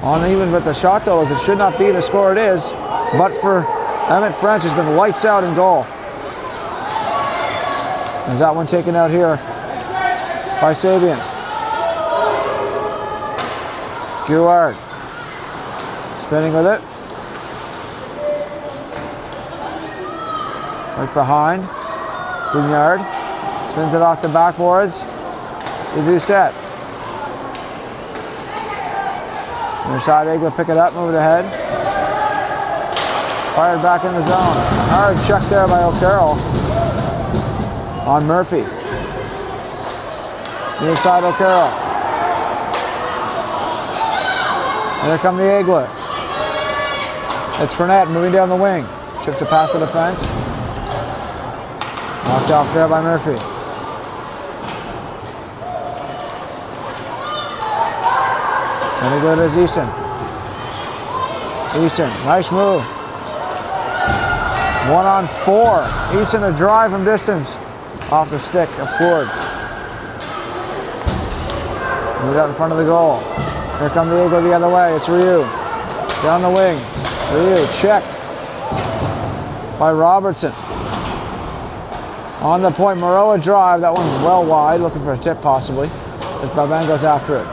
On even with the shot totals, it should not be the score it is. But for Emmett French, has been lights out in goal. As that one taken out here by Sabian. Guard. Spinning with it. Right behind. Guignard. Spins it off the backboards. They do set. Near side, Igla pick it up, move it ahead. Fired back in the zone. Hard check there by O'Carroll on Murphy. Near side, O'Carroll. Here come the Igla. It's Fournette moving down the wing. Chips it past the defense. Knocked off there by Murphy. And they go to Eason. Eason, nice move. 1-on-4. Eason a drive from distance. Off the stick of Ford. Moved out in front of the goal. Here come the Eagle the other way. It's Ryu. Down the wing. Ryu checked by Robertson. On the point, Moreau a drive. That one well wide, looking for a tip possibly. As Babin goes after it.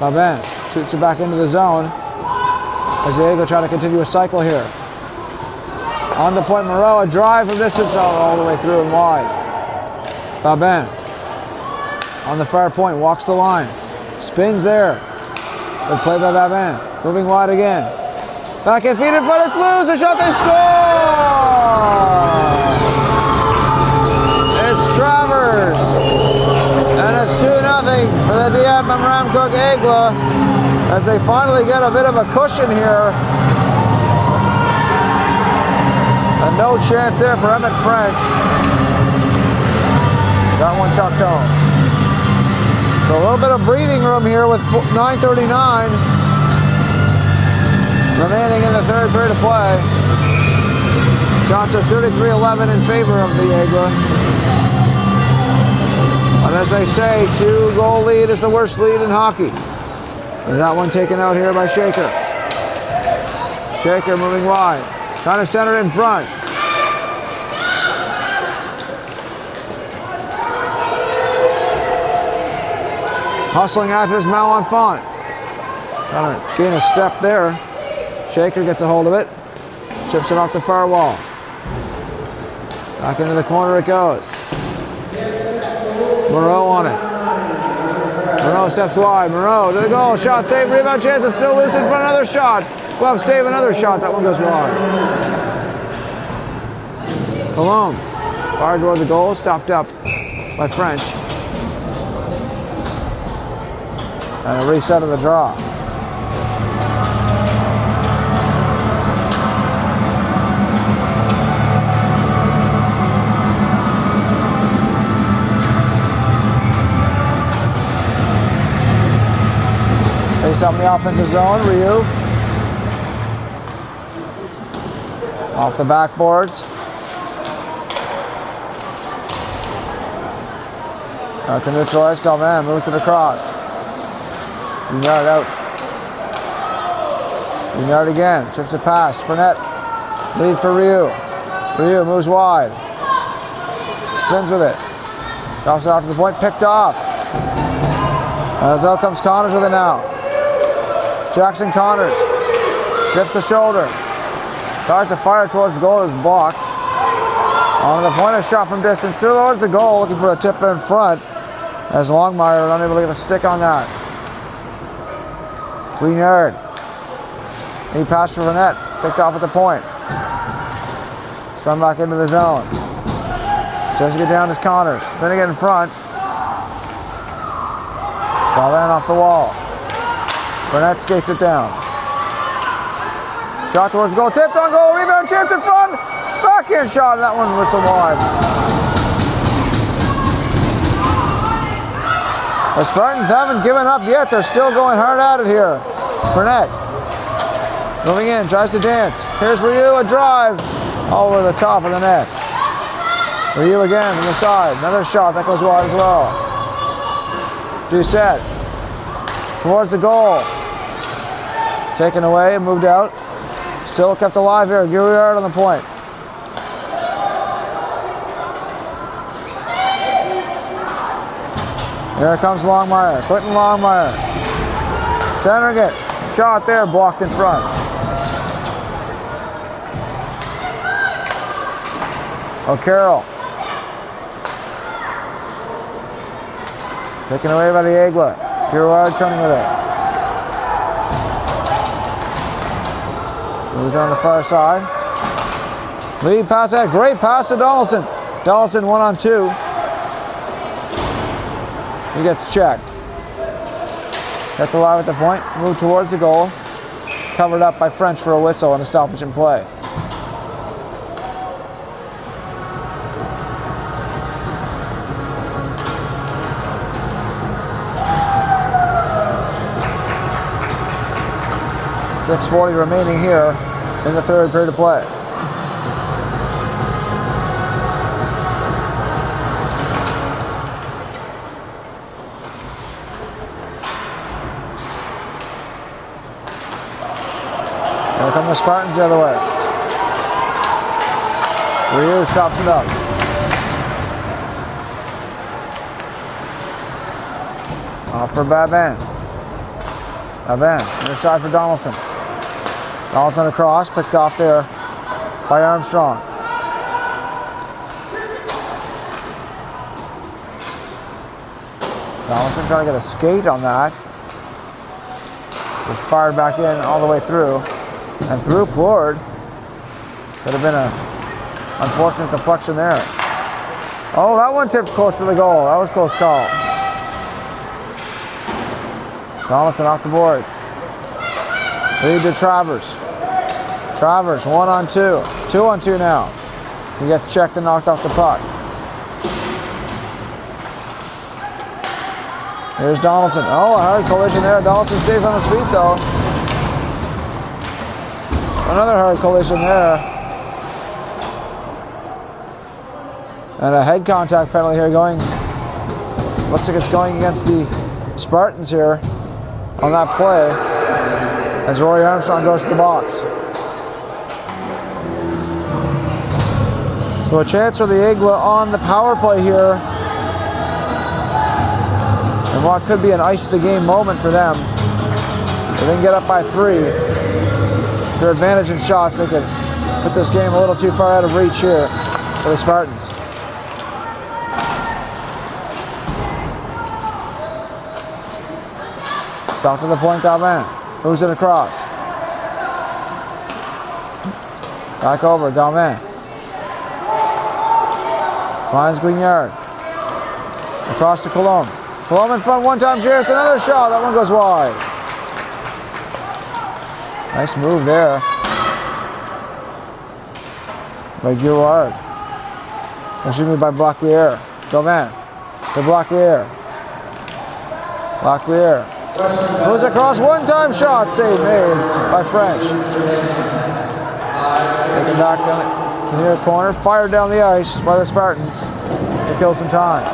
Babin shoots it back into the zone. As the Eagle try to continue a cycle here. On the point, Moreau a drive from distance all the way through and wide. Babin on the far point, walks the line. Spins there. Good play by Babin. Moving wide again. Back in feet in front, it's loose. A shot, they score! It's Travers. And it's 2-0 for the Dieppe Memramcook Aigla as they finally get a bit of a cushion here. And no chance there for Emmett French. Got one tucked home. So a little bit of breathing room here with 9:39 remaining in the third period of play. Shots are 33-11 in favor of the Aigla. And as they say, 2-goal lead is the worst lead in hockey. There's that one taken out here by Shaker. Shaker moving wide. Trying to center it in front. Hustling after his Malenfant. Trying to gain a step there. Shaker gets a hold of it. Chips it off the far wall. Back into the corner it goes. Moreau on it. Moreau steps wide. Moreau to the goal. Shot save. Rebound chance. It's still loose in front. Another shot. Glove save. Another shot. That one goes wide. Cologne. Far toward the goal. Stopped up by French. And a reset of the draw. Face up in the offensive zone, Ryu. Off the backboards. Out to neutralize, Galvan moves it across. Guignard out. Guignard again, chips it past. Fournette, lead for Ryu. Ryu moves wide. Spins with it. Drops it off to the point, picked off. As out comes Connors with it now. Jackson Connors grips the shoulder. Tries to fire towards the goal, is blocked. On the point, a shot from distance towards the goal, looking for a tip in front. As Longmire unable to get a stick on that. Guignard. He passed for Fournette, picked off at the point. Spun back into the zone. Tries to get down as Connors. Spinning it in front. Galvan off the wall. Fournette skates it down. Shot towards the goal, tipped on goal, rebound chance in front. Backhand shot, and that one whistled wide. The Spartans haven't given up yet. They're still going hard at it here. Fournette moving in, tries to dance. Here's Ryu, a drive over the top of the net. Ryu again from the side. Another shot that goes wide as well. Doucette towards the goal. Taken away and moved out. Still kept alive here. Guignard on the point. Here comes Longmire. Quentin Longmire. Centering it. Shot there, blocked in front. O'Carroll. Taken away by the Aigle. Girard turning with it. Moves on the far side. Lead pass ahead. Great pass to Donaldson. Donaldson 1-on-2. He gets checked. Got the live at the point. Move towards the goal. Covered up by French for a whistle and a stoppage in play. .6:40 remaining here in the third period of play. Here come the Spartans the other way. Ryu stops it up. Off for Babin. Babin, other side for Donaldson. Donaldson across, picked off there by Armstrong. Donaldson trying to get a skate on that. Just fired back in all the way through. And through Plord. Could have been an unfortunate deflection there. Oh, that one tipped close to the goal. That was a close call. Donaldson off the boards. Lead to Travers. Travers, 1-on-2. 2-on-2 now. He gets checked and knocked off the puck. Here's Donaldson. Oh, a hard collision there. Donaldson stays on his feet though. Another hard collision there. And a head contact penalty here going. Looks like it's going against the Spartans here on that play as Rory Armstrong goes to the box. So a chance for the Aigle on the power play here. And what could be an ice the game moment for them. If they can get up by 3. Their advantage in shots, they could put this game a little too far out of reach here for the Spartans. South to the point, Galvin. Moves it across. Back over, Galvin. Finds Guignard. Across to Colomb. Colomb in front one-time chance, another shot. That one goes wide. Nice move there by Girard. Excuse me, by Blacquier. Galvin to Blacquier. Blacquier. Moves across, one-time shot, save made by French. Taken back to the near corner, fired down the ice by the Spartans to kill some time.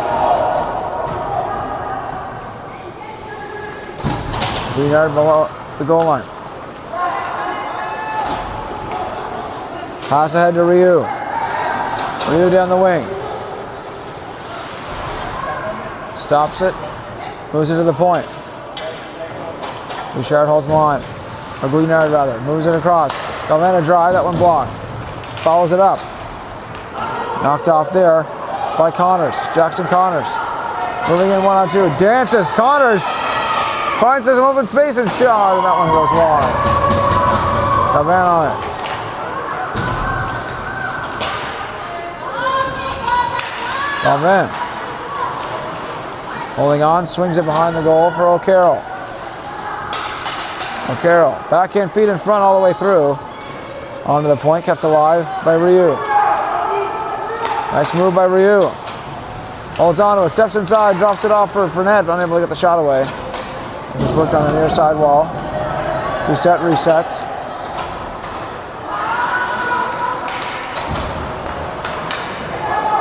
Guignard below the goal line. Pass ahead to Ryu. Ryu down the wing. Stops it, moves it to the point. Bouchard holds the line, or Guignard rather, moves it across. Galvin dry, that one blocked. Follows it up. Knocked off there by Connors, Jackson Connors. Moving in 1-on-2, dances, Connors finds some open space and shot, and that one goes wide. Galvin on it. Galvin holding on, swings it behind the goal for O'Carroll. O'Carroll, backhand feet in front all the way through. Onto the point, kept alive by Ryu. Nice move by Ryu. Holds on to it, steps inside, drops it off for Fournette, unable to get the shot away. Just worked on the near side wall. Resets.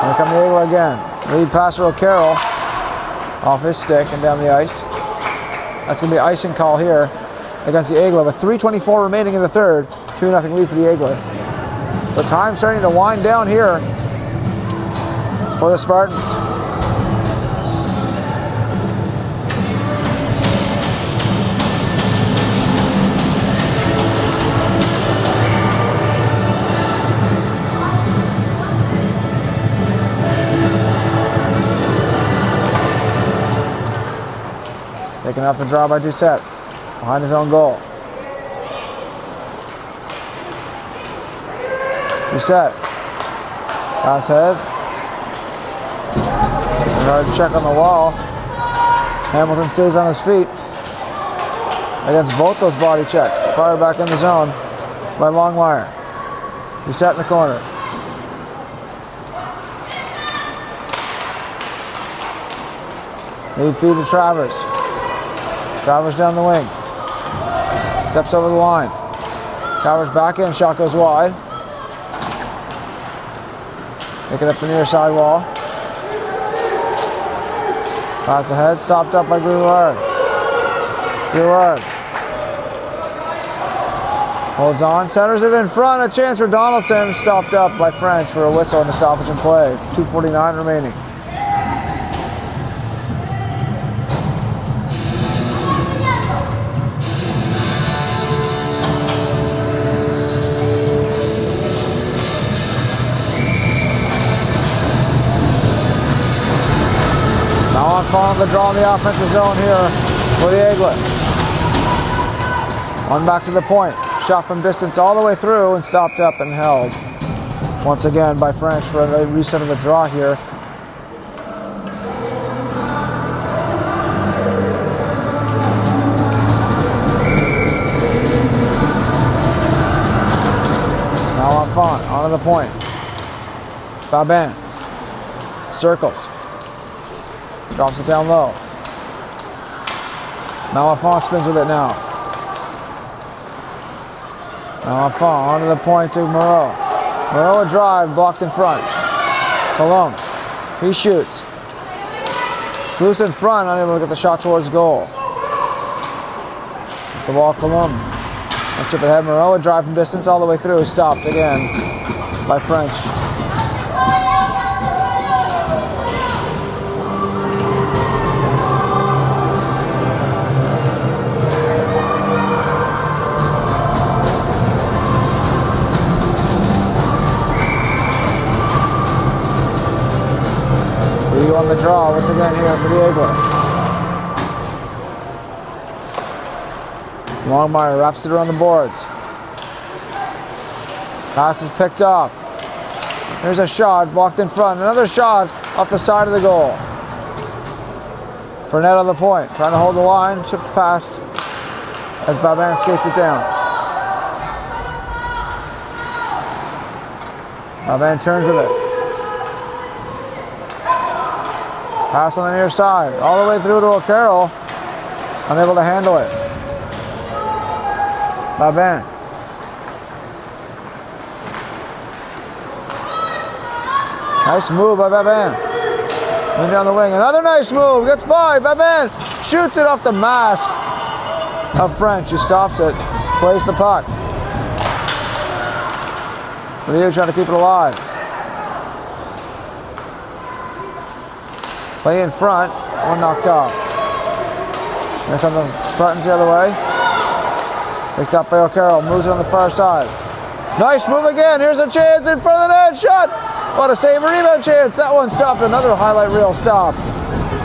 Here come the Aigle again. Lead passer O'Carroll off his stick and down the ice. That's going to be an icing call here against the Aigle with 3:24 remaining in the third. 2-0 lead for the Aigle. So time starting to wind down here for the Spartans. Taken off the draw by Doucette. Behind his own goal. Doucette. Pass head. Hard check on the wall. Hamilton stays on his feet against both those body checks. Fired back in the zone by Longmire. Doucette in the corner. Lead feed to Travers. Travers down the wing. Steps over the line. Travers back in. Shot goes wide. Picking up the near side wall. Pass ahead. Stopped up by Gouillard. Gouillard holds on. Centers it in front. A chance for Donaldson. Stopped up by French for a whistle and a stoppage in play. 2:49 remaining. Following the draw in the offensive zone here for the Eaglet. One back to the point. Shot from distance all the way through and stopped up and held. Once again by French for a reset of the draw here. Now Enfant onto the point. Babin circles. Drops it down low. Malenfant spins with it now. Malenfant onto the point to Moreau. Moreau a drive, blocked in front. Colomb. He shoots. It's loose in front, unable to get the shot towards goal. With the ball, Colomb. And chip ahead, Moreau a drive from distance all the way through. Stopped again by French. On the draw once again here for the Eaglet. Longmire wraps it around the boards. Pass is picked off. There's a shot blocked in front. Another shot off the side of the goal. Fournette on the point, trying to hold the line, chipped past as Babin skates it down. Babin turns with it. Pass on the near side, all the way through to O'Carroll. Unable to handle it. Babin. Nice move by Babin. Moving down the wing. Another nice move. Gets by. Babin shoots it off the mask of French. He stops it. Plays the puck. Rio trying to keep it alive. Play in front, one knocked off. Here come the Spartans the other way. Picked up by O'Carroll, moves it on the far side. Nice move again, here's a chance in front of the net, shot! What a save, rebound chance, that one stopped, another highlight reel stop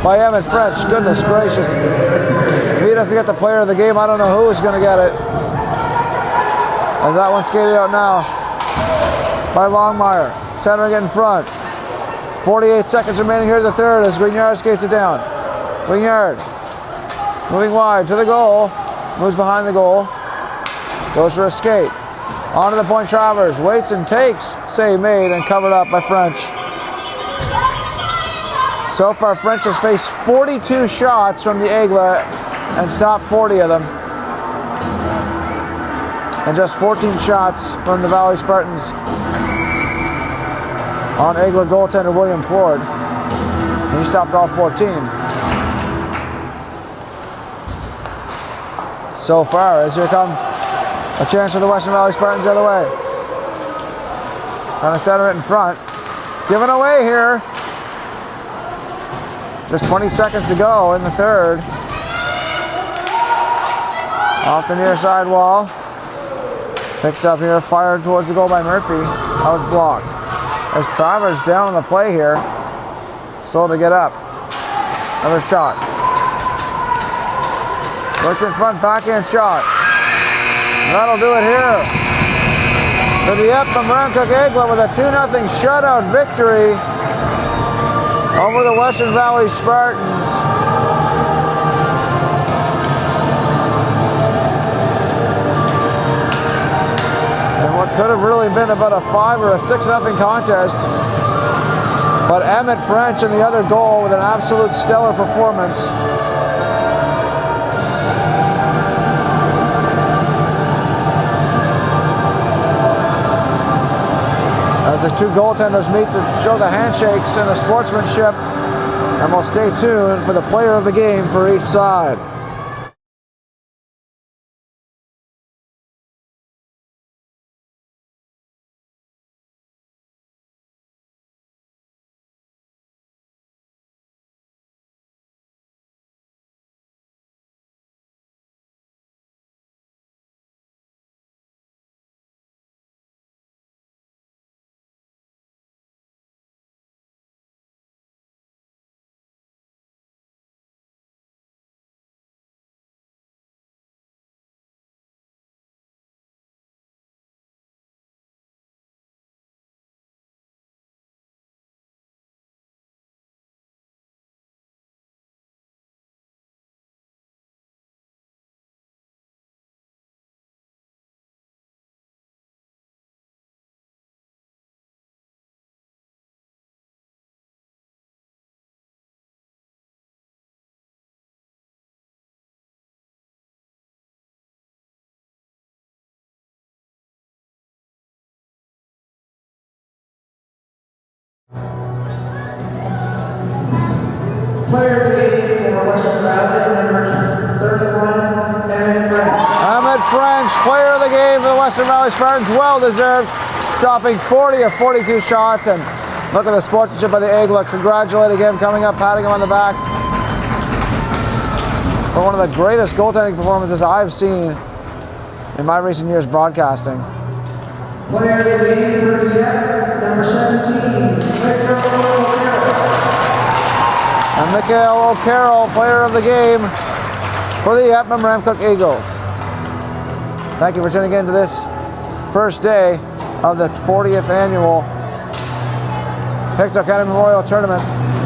by Emmett French, goodness gracious. If he doesn't get the player of the game, I don't know who is going to get it. As that one skated out now by Longmire, centering it in front. 48 seconds remaining here in the third as Grignard skates it down. Grignard moving wide to the goal. Moves behind the goal. Goes for a skate. Onto the point, Travers. Waits and takes. Save made and covered up by French. So far, French has faced 42 shots from the Aigle and stopped 40 of them. And just 14 shots from the Valley Spartans on Aigle goaltender William Plord. He stopped all 14. So far, as here come a chance for the Western Valley Spartans the other way. Trying to center it in front. Given away here. Just 20 seconds to go in the third. Off the near side wall. Picked up here, fired towards the goal by Murphy. That was blocked. As Travers down on the play here. Slow to get up. Another shot. Worked in front, backhand shot. That'll do it here. The Dieppe Memramcook Eaglet with a 2-0 shutout victory over the Western Valley Spartans. And what could have really been about a 5 or a 6-0 contest. But Emmett French in the other goal with an absolute stellar performance. As the two goaltenders meet to show the handshakes and the sportsmanship, and we'll stay tuned for the player of the game for each side. Player of the game for Western Valley, number 31, Emmett French. Emmett French, player of the game for the Western Valley Spartans, well deserved, stopping 40 of 42 shots. And look at the sportsmanship by the Eaglet. Congratulating him, coming up, patting him on the back for one of the greatest goaltending performances I've seen in my recent years broadcasting. Player of the game for Dieppe, number 17, And Mikhail O'Carroll, player of the game for the Dieppe Memramcook Eagles. Thank you for tuning in to this first day of the 40th annual Pictou County Memorial Tournament.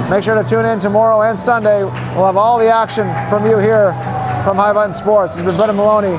Make sure to tune in tomorrow and Sunday. We'll have all the action from you here from High Button Sports. This has been Brendan Maloney.